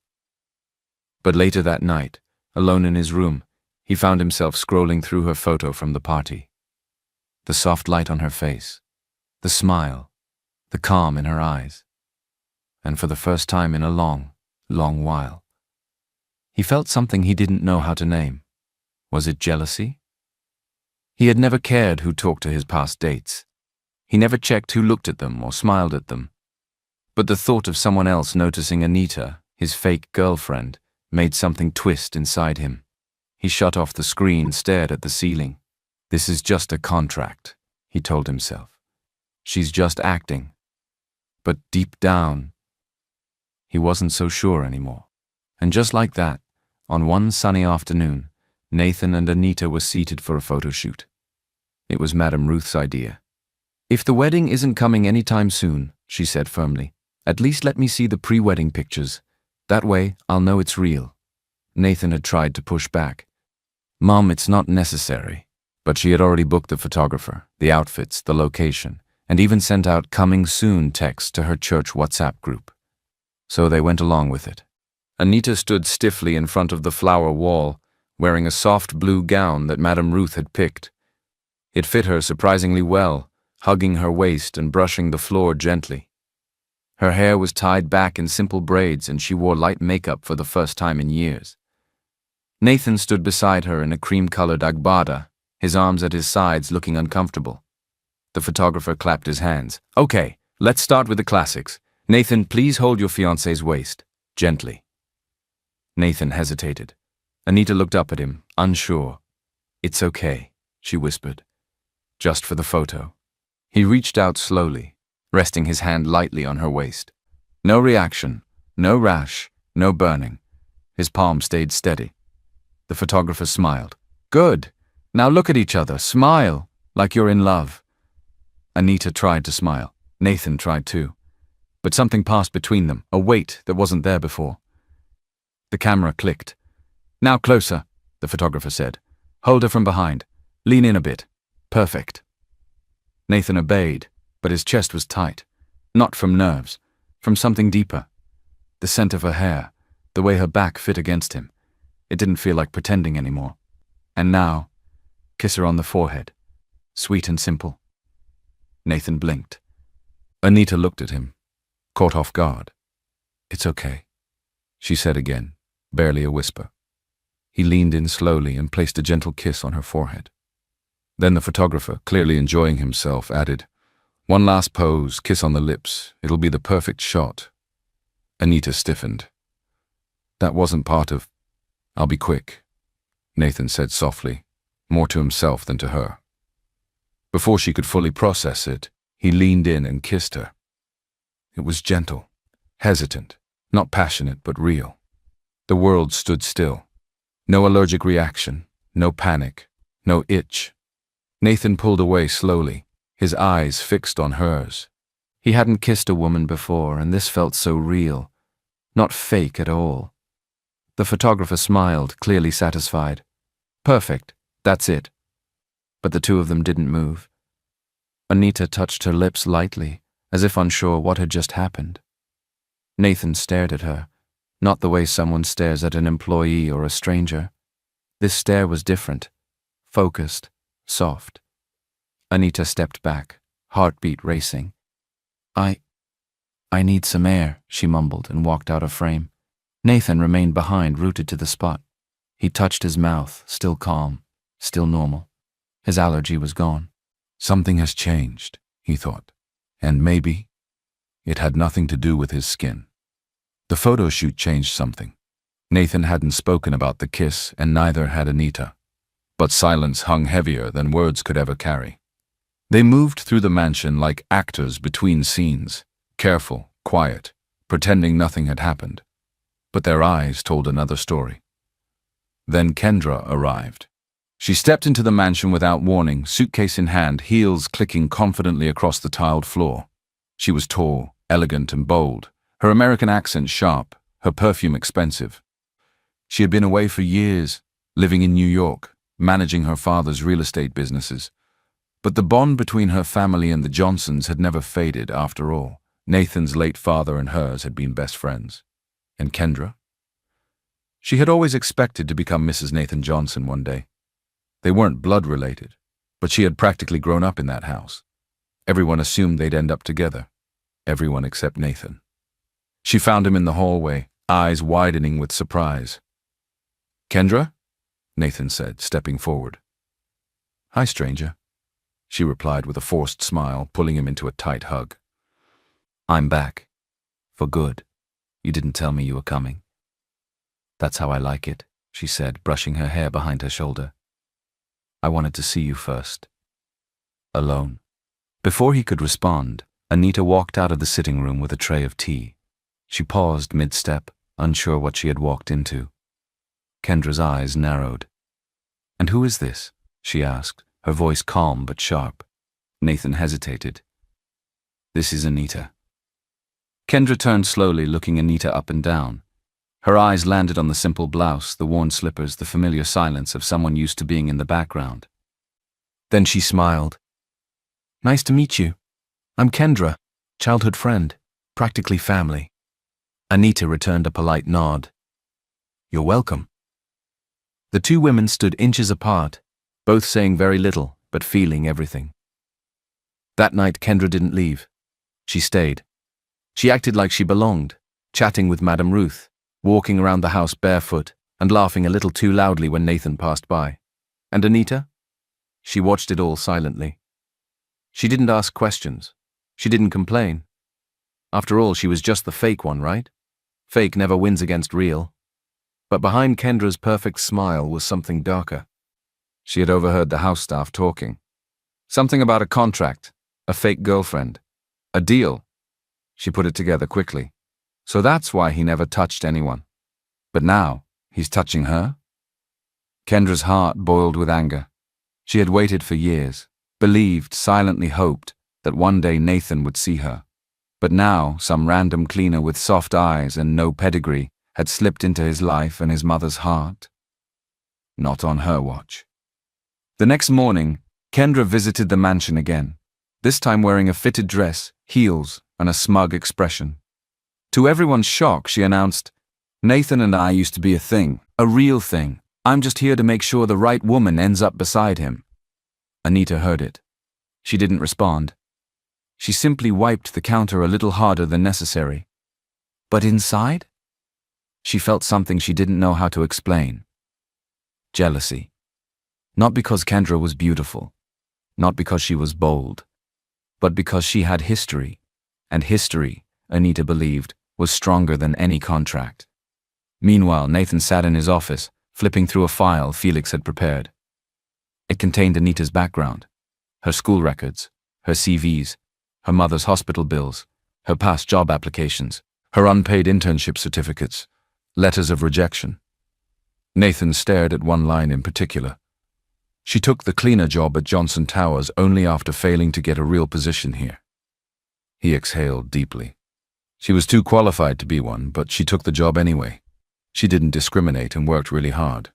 But later that night, alone in his room, he found himself scrolling through her photo from the party. The soft light on her face, the smile, the calm in her eyes. And for the first time in a long, long while, he felt something he didn't know how to name. Was it jealousy? He had never cared who talked to his past dates. He never checked who looked at them or smiled at them. But the thought of someone else noticing Anita, his fake girlfriend, made something twist inside him. He shut off the screen and stared at the ceiling. This is just a contract, he told himself. She's just acting. But deep down, he wasn't so sure anymore. And just like that, on one sunny afternoon, Nathan and Anita were seated for a photo shoot. It was Madame Ruth's idea. If the wedding isn't coming anytime soon, she said firmly, at least let me see the pre-wedding pictures. That way, I'll know it's real. Nathan had tried to push back. Mom, it's not necessary. But she had already booked the photographer, the outfits, the location, and even sent out coming soon texts to her church WhatsApp group. So they went along with it. Anita stood stiffly in front of the flower wall, wearing a soft blue gown that Madame Ruth had picked. It fit her surprisingly well, hugging her waist and brushing the floor gently. Her hair was tied back in simple braids and she wore light makeup for the first time in years. Nathan stood beside her in a cream-colored agbada, his arms at his sides looking uncomfortable. The photographer clapped his hands. Okay, let's start with the classics. Nathan, please hold your fiancé's waist, gently. Nathan hesitated. Anita looked up at him, unsure. It's okay, she whispered. Just for the photo. He reached out slowly, resting his hand lightly on her waist. No reaction, no rash, no burning. His palm stayed steady. The photographer smiled. Good. Now look at each other. Smile, like you're in love. Anita tried to smile. Nathan tried too. But something passed between them, a weight that wasn't there before. The camera clicked. Now closer, the photographer said. Hold her from behind. Lean in a bit. Perfect. Nathan obeyed, but his chest was tight. Not from nerves, from something deeper. The scent of her hair, the way her back fit against him. It didn't feel like pretending anymore. And now, kiss her on the forehead. Sweet and simple. Nathan blinked. Anita looked at him, caught off guard. It's okay, she said again, barely a whisper. He leaned in slowly and placed a gentle kiss on her forehead. Then the photographer, clearly enjoying himself, added, one last pose, kiss on the lips. It'll be the perfect shot. Anita stiffened. That wasn't part of... I'll be quick, Nathan said softly, more to himself than to her. Before she could fully process it, he leaned in and kissed her. It was gentle, hesitant, not passionate but real. The world stood still. No allergic reaction, no panic, no itch. Nathan pulled away slowly, his eyes fixed on hers. He hadn't kissed a woman before, and this felt so real, not fake at all. The photographer smiled, clearly satisfied. Perfect, that's it. But the two of them didn't move. Anita touched her lips lightly, as if unsure what had just happened. Nathan stared at her, not the way someone stares at an employee or a stranger. This stare was different, focused, soft. Anita stepped back, heartbeat racing. I need some air, she mumbled and walked out of frame. Nathan remained behind, rooted to the spot. He touched his mouth, still calm, still normal. His allergy was gone. Something has changed, he thought, and maybe it had nothing to do with his skin. The photo shoot changed something. Nathan hadn't spoken about the kiss, and neither had Anita. But silence hung heavier than words could ever carry. They moved through the mansion like actors between scenes, careful, quiet, pretending nothing had happened. But their eyes told another story. Then Kendra arrived. She stepped into the mansion without warning, suitcase in hand, heels clicking confidently across the tiled floor. She was tall, elegant, and bold, her American accent sharp, her perfume expensive. She had been away for years, living in New York, managing her father's real estate businesses. But the bond between her family and the Johnsons had never faded after all. Nathan's late father and hers had been best friends. And Kendra? She had always expected to become Mrs. Nathan Johnson one day. They weren't blood-related, but she had practically grown up in that house. Everyone assumed they'd end up together. Everyone except Nathan. She found him in the hallway, eyes widening with surprise. "Kendra?" Nathan said, stepping forward. "Hi, stranger," she replied with a forced smile, pulling him into a tight hug. "I'm back. For good. You didn't tell me you were coming." "That's how I like it," she said, brushing her hair behind her shoulder. "I wanted to see you first. Alone." Before he could respond, Anita walked out of the sitting room with a tray of tea. She paused mid-step, unsure what she had walked into. Kendra's eyes narrowed. "And who is this?" she asked, her voice calm but sharp. Nathan hesitated. "This is Anita." Kendra turned slowly, looking Anita up and down. Her eyes landed on the simple blouse, the worn slippers, the familiar silence of someone used to being in the background. Then she smiled. "Nice to meet you. I'm Kendra, childhood friend, practically family." Anita returned a polite nod. "You're welcome." The two women stood inches apart, both saying very little, but feeling everything. That night, Kendra didn't leave. She stayed. She acted like she belonged, chatting with Madame Ruth, walking around the house barefoot, and laughing a little too loudly when Nathan passed by. And Anita? She watched it all silently. She didn't ask questions. She didn't complain. After all, she was just the fake one, right? Fake never wins against real. But behind Kendra's perfect smile was something darker. She had overheard the house staff talking. Something about a contract, a fake girlfriend, a deal. She put it together quickly. So that's why he never touched anyone. But now, he's touching her? Kendra's heart boiled with anger. She had waited for years, believed, silently hoped, that one day Nathan would see her. But now, some random cleaner with soft eyes and no pedigree had slipped into his life and his mother's heart. Not on her watch. The next morning, Kendra visited the mansion again, this time wearing a fitted dress, heels, and a smug expression. To everyone's shock, she announced, "Nathan and I used to be a thing, a real thing. I'm just here to make sure the right woman ends up beside him." Anita heard it. She didn't respond. She simply wiped the counter a little harder than necessary. But inside? She felt something she didn't know how to explain. Jealousy. Not because Kendra was beautiful, not because she was bold, but because she had history, and history, Anita believed, was stronger than any contract. Meanwhile, Nathan sat in his office, flipping through a file Felix had prepared. It contained Anita's background, her school records, her CVs, her mother's hospital bills, her past job applications, her unpaid internship certificates, letters of rejection. Nathan stared at one line in particular. She took the cleaner job at Johnson Towers only after failing to get a real position here. He exhaled deeply. She was too qualified to be one, but she took the job anyway. She didn't discriminate and worked really hard,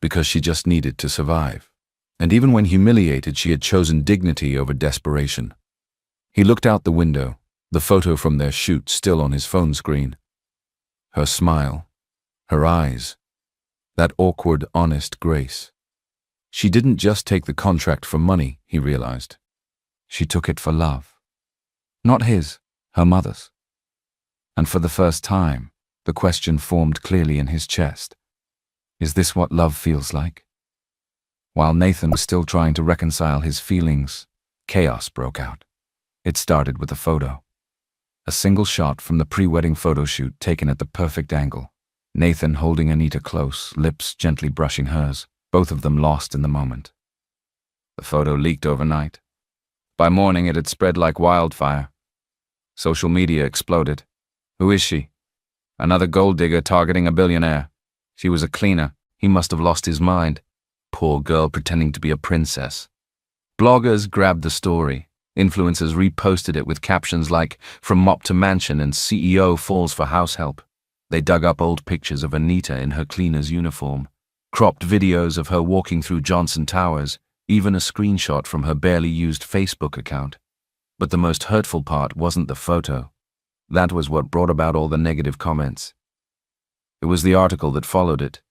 because she just needed to survive. And even when humiliated, she had chosen dignity over desperation. He looked out the window, the photo from their shoot still on his phone screen. Her smile, her eyes, that awkward, honest grace. She didn't just take the contract for money, he realized. She took it for love. Not his, her mother's. And for the first time, the question formed clearly in his chest. Is this what love feels like? While Nathan was still trying to reconcile his feelings, chaos broke out. It started with a photo. A single shot from the pre-wedding photo shoot taken at the perfect angle. Nathan holding Anita close, lips gently brushing hers, both of them lost in the moment. The photo leaked overnight. By morning it had spread like wildfire. Social media exploded. Who is she? Another gold digger targeting a billionaire. She was a cleaner. He must have lost his mind. Poor girl pretending to be a princess. Bloggers grabbed the story. Influencers reposted it with captions like, "From mop to mansion and CEO falls for house help." They dug up old pictures of Anita in her cleaner's uniform, cropped videos of her walking through Johnson Towers, even a screenshot from her barely used Facebook account. But the most hurtful part wasn't the photo. That was what brought about all the negative comments. It was the article that followed it.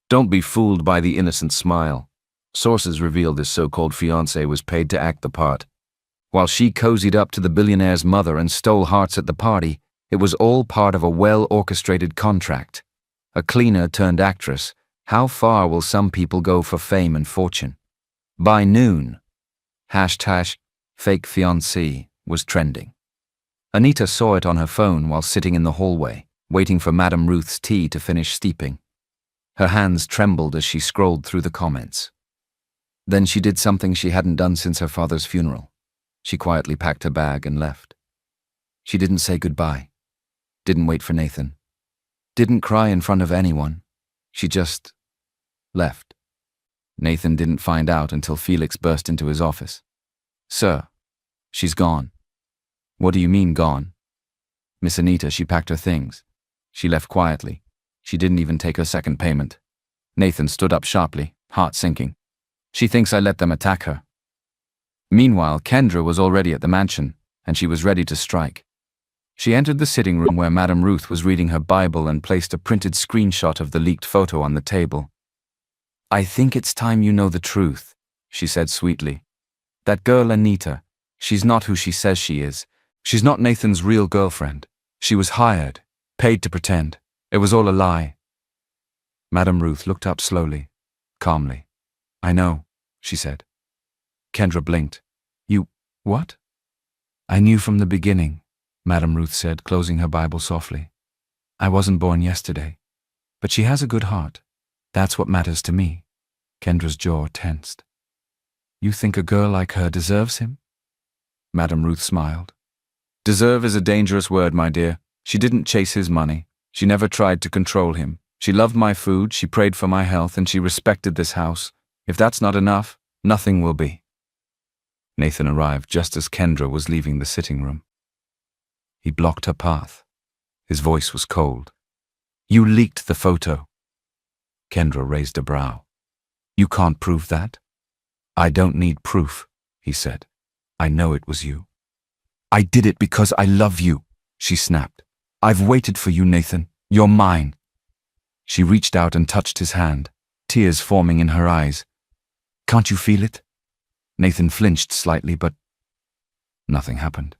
Don't be fooled by the innocent smile. Sources revealed this so-called fiancé was paid to act the part. While she cozied up to the billionaire's mother and stole hearts at the party, it was all part of a well-orchestrated contract. A cleaner turned actress. How far will some people go for fame and fortune? By noon, #fake fiancé was trending. Anita saw it on her phone while sitting in the hallway, waiting for Madame Ruth's tea to finish steeping. Her hands trembled as she scrolled through the comments. Then she did something she hadn't done since her father's funeral. She quietly packed her bag and left. She didn't say goodbye, didn't wait for Nathan, didn't cry in front of anyone. She just left. Nathan didn't find out until Felix burst into his office. "Sir, she's gone." "What do you mean gone?" "Miss Anita, she packed her things. She left quietly. She didn't even take her second payment." Nathan stood up sharply, heart sinking. "She thinks I let them attack her." Meanwhile, Kendra was already at the mansion, and she was ready to strike. She entered the sitting room where Madame Ruth was reading her Bible and placed a printed screenshot of the leaked photo on the table. "I think it's time you know the truth," she said sweetly. "That girl Anita, she's not who she says she is. She's not Nathan's real girlfriend. She was hired, paid to pretend. It was all a lie." Madame Ruth looked up slowly, calmly. "I know," she said. Kendra blinked. "You, what?" "I knew from the beginning," Madame Ruth said, closing her Bible softly. "I wasn't born yesterday, but she has a good heart. That's what matters to me." Kendra's jaw tensed. "You think a girl like her deserves him?" Madame Ruth smiled. "Deserve is a dangerous word, my dear. She didn't chase his money. She never tried to control him. She loved my food, she prayed for my health, and she respected this house. If that's not enough, nothing will be." Nathan arrived just as Kendra was leaving the sitting room. He blocked her path. His voice was cold. "You leaked the photo." Kendra raised a brow. "You can't prove that?" "I don't need proof," he said. "I know it was you." "I did it because I love you," she snapped. "I've waited for you, Nathan. You're mine." She reached out and touched his hand, tears forming in her eyes. "Can't you feel it?" Nathan flinched slightly, but nothing happened.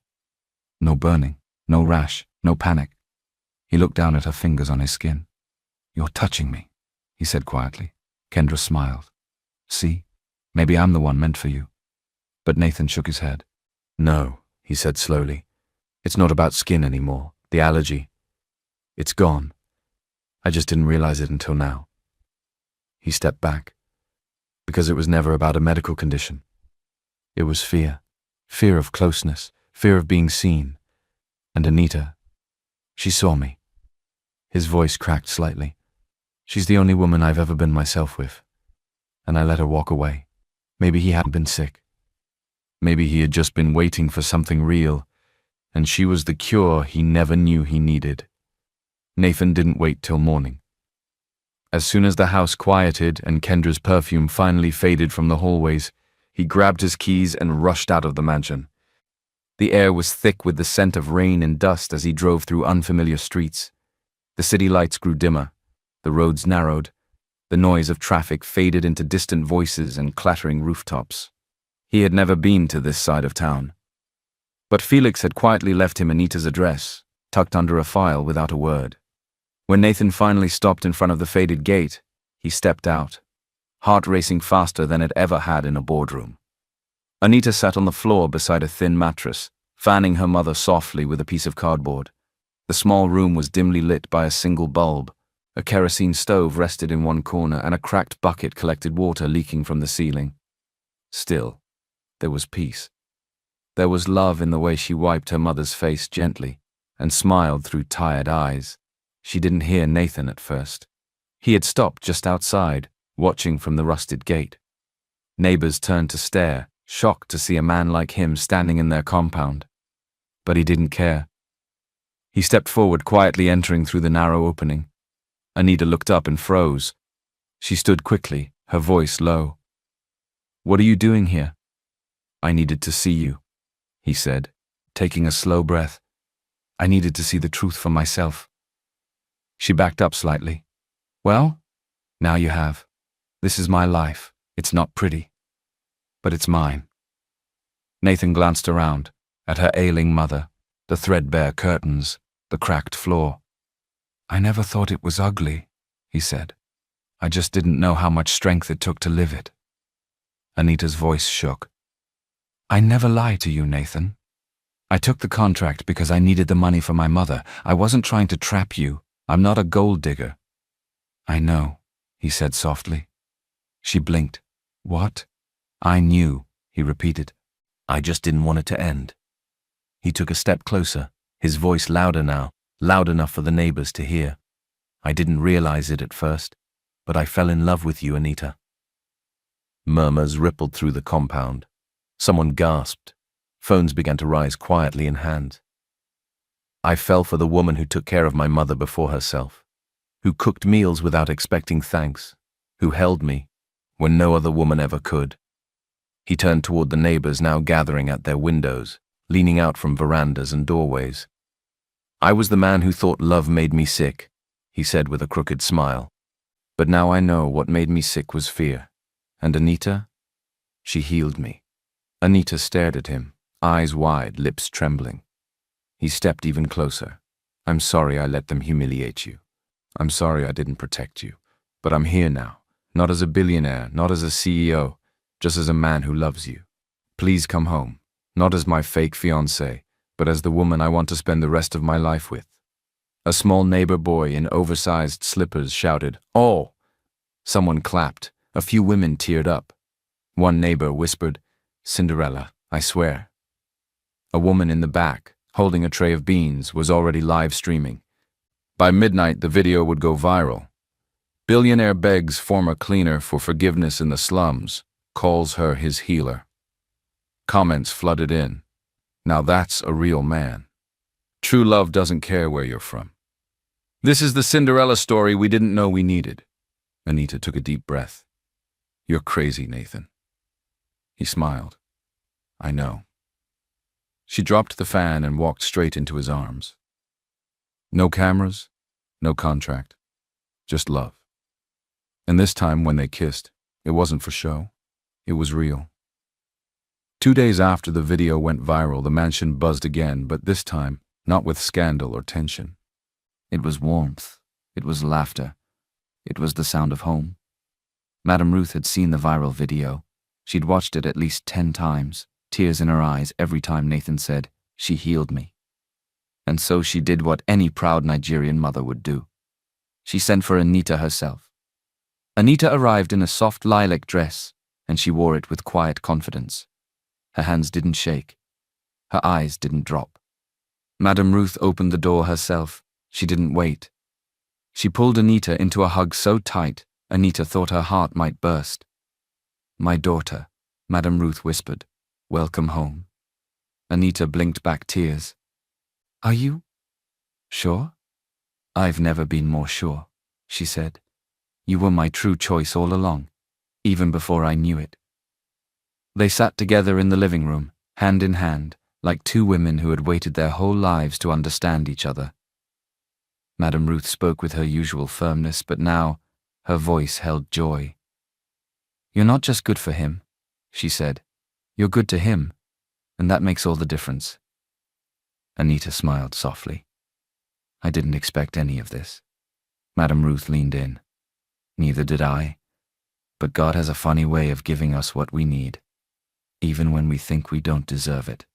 No burning, no rash, no panic. He looked down at her fingers on his skin. "You're touching me," he said quietly. Kendra smiled. "See, maybe I'm the one meant for you." But Nathan shook his head. "No," he said slowly. "It's not about skin anymore. The allergy. It's gone. I just didn't realize it until now." He stepped back. Because it was never about a medical condition. It was fear. Fear of closeness. Fear of being seen. And Anita, she saw me. His voice cracked slightly. "She's the only woman I've ever been myself with. And I let her walk away. Maybe he hadn't been sick. Maybe he had just been waiting for something real. and she was the cure he never knew he needed. Nathan didn't wait till morning. As soon as the house quieted and Kendra's perfume finally faded from the hallways, he grabbed his keys and rushed out of the mansion. The air was thick with the scent of rain and dust as he drove through unfamiliar streets. The city lights grew dimmer, the roads narrowed, the noise of traffic faded into distant voices and clattering rooftops. He had never been to this side of town. But Felix had quietly left him Anita's address, tucked under a file without a word. When Nathan finally stopped in front of the faded gate, he stepped out, heart racing faster than it ever had in a boardroom. Anita sat on the floor beside a thin mattress, fanning her mother softly with a piece of cardboard. The small room was dimly lit by a single bulb. A kerosene stove rested in one corner and a cracked bucket collected water leaking from the ceiling. Still, there was peace. There was love in the way she wiped her mother's face gently and smiled through tired eyes. She didn't hear Nathan at first. He had stopped just outside, watching from the rusted gate. Neighbors turned to stare, shocked to see a man like him standing in their compound. But he didn't care. He stepped forward, quietly entering through the narrow opening. Anita looked up and froze. She stood quickly, her voice low. "What are you doing here?" "I needed to see you," he said, taking a slow breath. "I needed to see the truth for myself." She backed up slightly. "Well, now you have. This is my life. It's not pretty, but it's mine." Nathan glanced around, at her ailing mother, the threadbare curtains, the cracked floor. "I never thought it was ugly," he said. "I just didn't know how much strength it took to live it." Anita's voice shook. "I never lie to you, Nathan. I took the contract because I needed the money for my mother. I wasn't trying to trap you. I'm not a gold digger." "I know," he said softly. She blinked. "What?" "I knew," he repeated. "I just didn't want it to end." He took a step closer, his voice louder now, loud enough for the neighbors to hear. "I didn't realize it at first, but I fell in love with you, Anita." Murmurs rippled through the compound. Someone gasped. Phones began to rise quietly in hands. "I fell for the woman who took care of my mother before herself, who cooked meals without expecting thanks, who held me when no other woman ever could." He turned toward the neighbors now gathering at their windows, leaning out from verandas and doorways. "I was the man who thought love made me sick," he said with a crooked smile. "But now I know what made me sick was fear. And Anita, she healed me." Anita stared at him, eyes wide, lips trembling. He stepped even closer. "I'm sorry I let them humiliate you. I'm sorry I didn't protect you. But I'm here now, not as a billionaire, not as a CEO, just as a man who loves you. Please come home, not as my fake fiancée, but as the woman I want to spend the rest of my life with." A small neighbor boy in oversized slippers shouted, "Oh!" Someone clapped. A few women teared up. One neighbor whispered, "Cinderella, I swear." A woman in the back, holding a tray of beans, was already live streaming. By midnight, the video would go viral. "Billionaire begs former cleaner for forgiveness in the slums, calls her his healer." Comments flooded in. "Now that's a real man. True love doesn't care where you're from." "This is the Cinderella story we didn't know we needed." Anita took a deep breath. "You're crazy, Nathan." He smiled. "I know." She dropped the fan and walked straight into his arms. No cameras, no contract, just love. And this time when they kissed, it wasn't for show, it was real. 2 days after the video went viral, the mansion buzzed again, but this time, not with scandal or tension. It was warmth. It was laughter. It was the sound of home. Madame Ruth had seen the viral video. She'd watched it at least 10 times, tears in her eyes every time Nathan said, "She healed me." And so she did what any proud Nigerian mother would do. She sent for Anita herself. Anita arrived in a soft lilac dress, and she wore it with quiet confidence. Her hands didn't shake. Her eyes didn't drop. Madame Ruth opened the door herself. She didn't wait. She pulled Anita into a hug so tight, Anita thought her heart might burst. "My daughter," Madame Ruth whispered. "Welcome home." Anita blinked back tears. Are you sure? I've never been more sure, she said. You were my true choice all along, even before I knew it. They sat together in the living room, hand in hand, like two women who had waited their whole lives to understand each other. Madame Ruth spoke with her usual firmness, but now her voice held joy. You're not just good for him, she said. You're good to him, and that makes all the difference. Anita smiled softly. I didn't expect any of this. Madame Ruth leaned in. Neither did I. But God has a funny way of giving us what we need, even when we think we don't deserve it.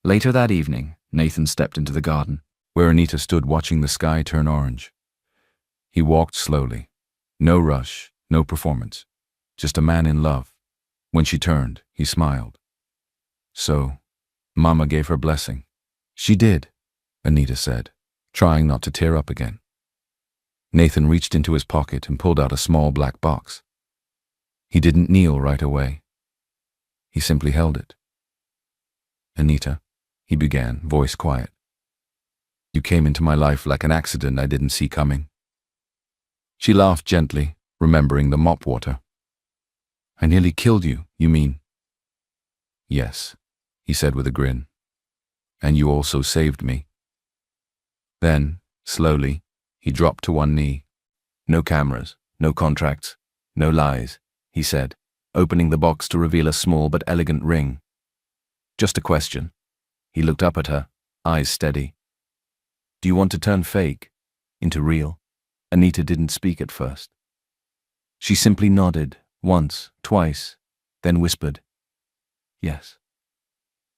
Later that evening, Nathan stepped into the garden, where Anita stood watching the sky turn orange. He walked slowly. No rush, no performance. Just a man in love. When she turned, he smiled. So, Mama gave her blessing. She did, Anita said, trying not to tear up again. Nathan reached into his pocket and pulled out a small black box. He didn't kneel right away. He simply held it. Anita, he began, voice quiet. You came into my life like an accident I didn't see coming. She laughed gently, remembering the mop water. I nearly killed you, you mean? Yes, he said with a grin. And you also saved me. Then, slowly, he dropped to one knee. No cameras, no contracts, no lies, he said, opening the box to reveal a small but elegant ring. Just a question. He looked up at her, eyes steady. Do you want to turn fake into real? Anita didn't speak at first. She simply nodded, once, twice, then whispered, yes.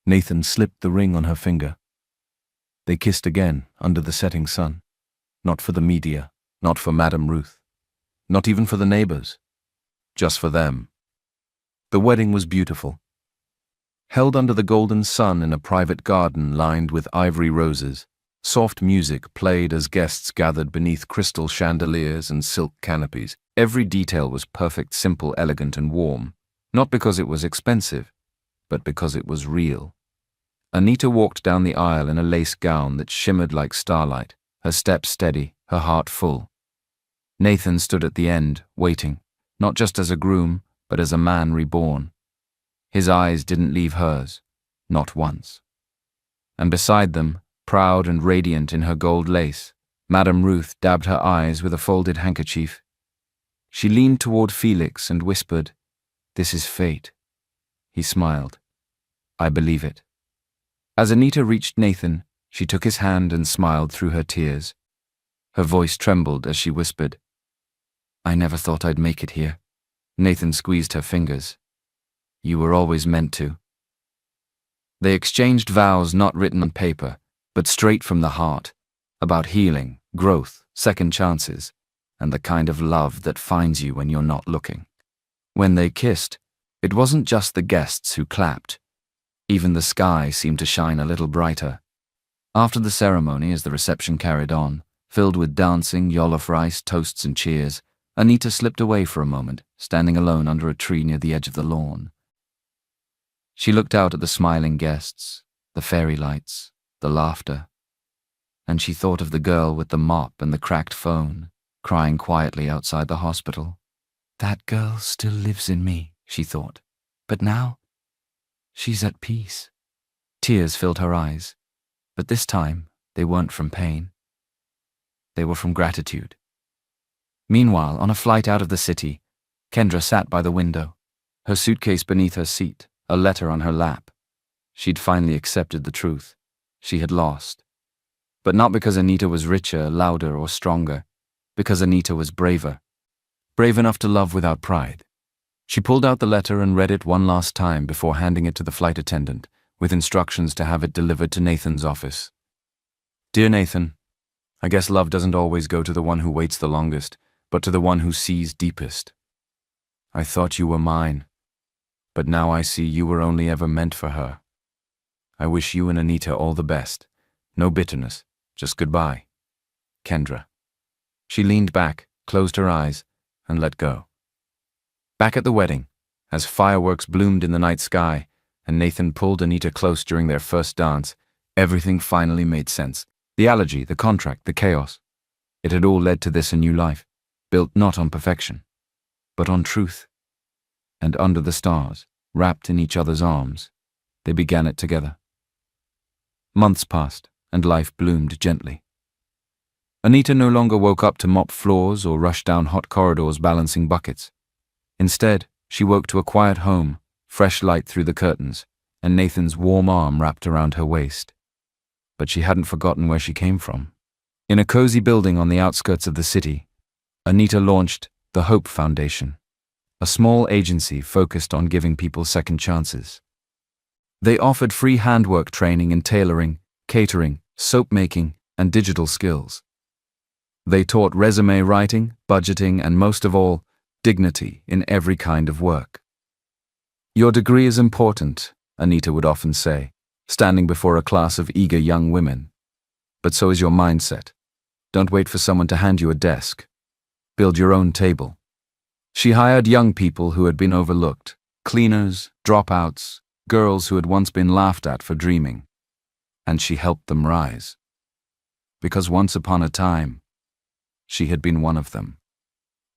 Nathan slipped the ring on her finger. They kissed again under the setting sun. Not for the media, not for Madame Ruth, not even for the neighbors, just for them. The wedding was beautiful. Held under the golden sun in a private garden lined with ivory roses, soft music played as guests gathered beneath crystal chandeliers and silk canopies. Every detail was perfect, simple, elegant, and warm, not because it was expensive, but because it was real. Anita walked down the aisle in a lace gown that shimmered like starlight, her steps steady, her heart full. Nathan stood at the end, waiting, not just as a groom, but as a man reborn. His eyes didn't leave hers, not once. And beside them, proud and radiant in her gold lace, Madame Ruth dabbed her eyes with a folded handkerchief. She leaned toward Felix and whispered, "This is fate." He smiled. "I believe it." As Anita reached Nathan, she took his hand and smiled through her tears. Her voice trembled as she whispered, "I never thought I'd make it here." Nathan squeezed her fingers. "You were always meant to." They exchanged vows not written on paper, but straight from the heart, about healing, growth, second chances, and the kind of love that finds you when you're not looking. When they kissed, it wasn't just the guests who clapped. Even the sky seemed to shine a little brighter. After the ceremony, as the reception carried on, filled with dancing, jollof rice, toasts and cheers, Anita slipped away for a moment, standing alone under a tree near the edge of the lawn. She looked out at the smiling guests, the fairy lights, the laughter, and she thought of the girl with the mop and the cracked phone, crying quietly outside the hospital. That girl still lives in me, she thought, but now she's at peace. Tears filled her eyes, but this time they weren't from pain. They were from gratitude. Meanwhile, on a flight out of the city, Kendra sat by the window, her suitcase beneath her seat, a letter on her lap. She'd finally accepted the truth. She had lost. But not because Anita was richer, louder, or stronger, because Anita was braver. Brave enough to love without pride. She pulled out the letter and read it one last time before handing it to the flight attendant, with instructions to have it delivered to Nathan's office. Dear Nathan, I guess love doesn't always go to the one who waits the longest, but to the one who sees deepest. I thought you were mine, but now I see you were only ever meant for her. I wish you and Anita all the best. No bitterness, just goodbye. Kendra. She leaned back, closed her eyes, and let go. Back at the wedding, as fireworks bloomed in the night sky, and Nathan pulled Anita close during their first dance, Everything finally made sense. The allergy, the contract, the chaos. It had all led to this a new life, built not on perfection, but on truth. And under the stars, wrapped in each other's arms, they began it together. Months passed, and life bloomed gently. Anita no longer woke up to mop floors or rush down hot corridors balancing buckets. Instead, she woke to a quiet home, fresh light through the curtains, and Nathan's warm arm wrapped around her waist. But she hadn't forgotten where she came from. In a cozy building on the outskirts of the city, Anita launched the Hope Foundation, a small agency focused on giving people second chances. They offered free handwork training in tailoring, catering, soap making, and digital skills. They taught resume writing, budgeting, and most of all, dignity in every kind of work. "Your degree is important," Anita would often say, standing before a class of eager young women. "But so is your mindset. Don't wait for someone to hand you a desk. Build your own table." She hired young people who had been overlooked, cleaners, dropouts, girls who had once been laughed at for dreaming. And she helped them rise. Because once upon a time, she had been one of them.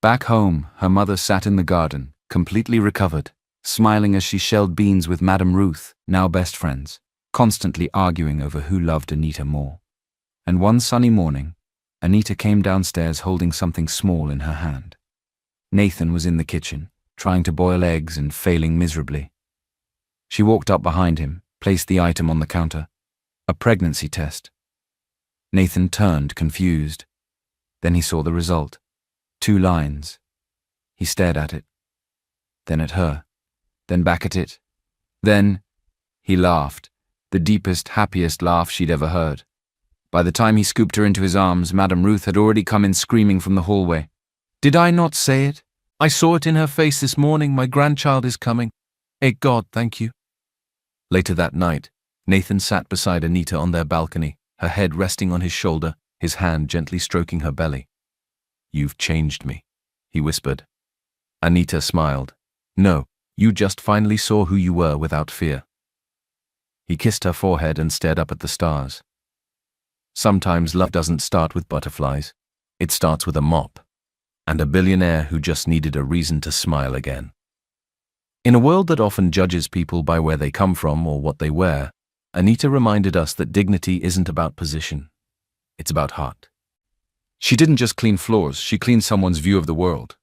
Back home, her mother sat in the garden, completely recovered, smiling as she shelled beans with Madame Ruth, now best friends, constantly arguing over who loved Anita more. And one sunny morning, Anita came downstairs holding something small in her hand. Nathan was in the kitchen, trying to boil eggs and failing miserably. She walked up behind him, placed the item on the counter. A pregnancy test. Nathan turned, confused. Then he saw the result. 2 lines. He stared at it. Then at her. Then back at it. Then he laughed, the deepest, happiest laugh she'd ever heard. By the time he scooped her into his arms, Madame Ruth had already come in screaming from the hallway. "Did I not say it? I saw it in her face this morning. My grandchild is coming. Eh, God, thank you." Later that night, Nathan sat beside Anita on their balcony, her head resting on his shoulder, his hand gently stroking her belly. "You've changed me," he whispered. Anita smiled. "No, you just finally saw who you were without fear." He kissed her forehead and stared up at the stars. Sometimes love doesn't start with butterflies. It starts with a mop. And a billionaire who just needed a reason to smile again. In a world that often judges people by where they come from or what they wear, Anita reminded us that dignity isn't about position. It's about heart. She didn't just clean floors, she cleaned someone's view of the world.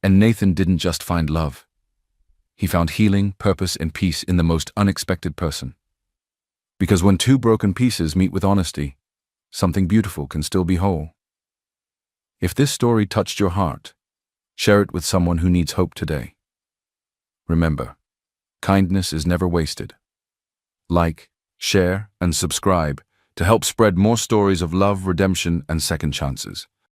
And Nathan didn't just find love. He found healing, purpose, and peace in the most unexpected person. Because when 2 broken pieces meet with honesty, something beautiful can still be whole. If this story touched your heart, share it with someone who needs hope today. Remember, kindness is never wasted. Like, share, and subscribe to help spread more stories of love, redemption, and second chances.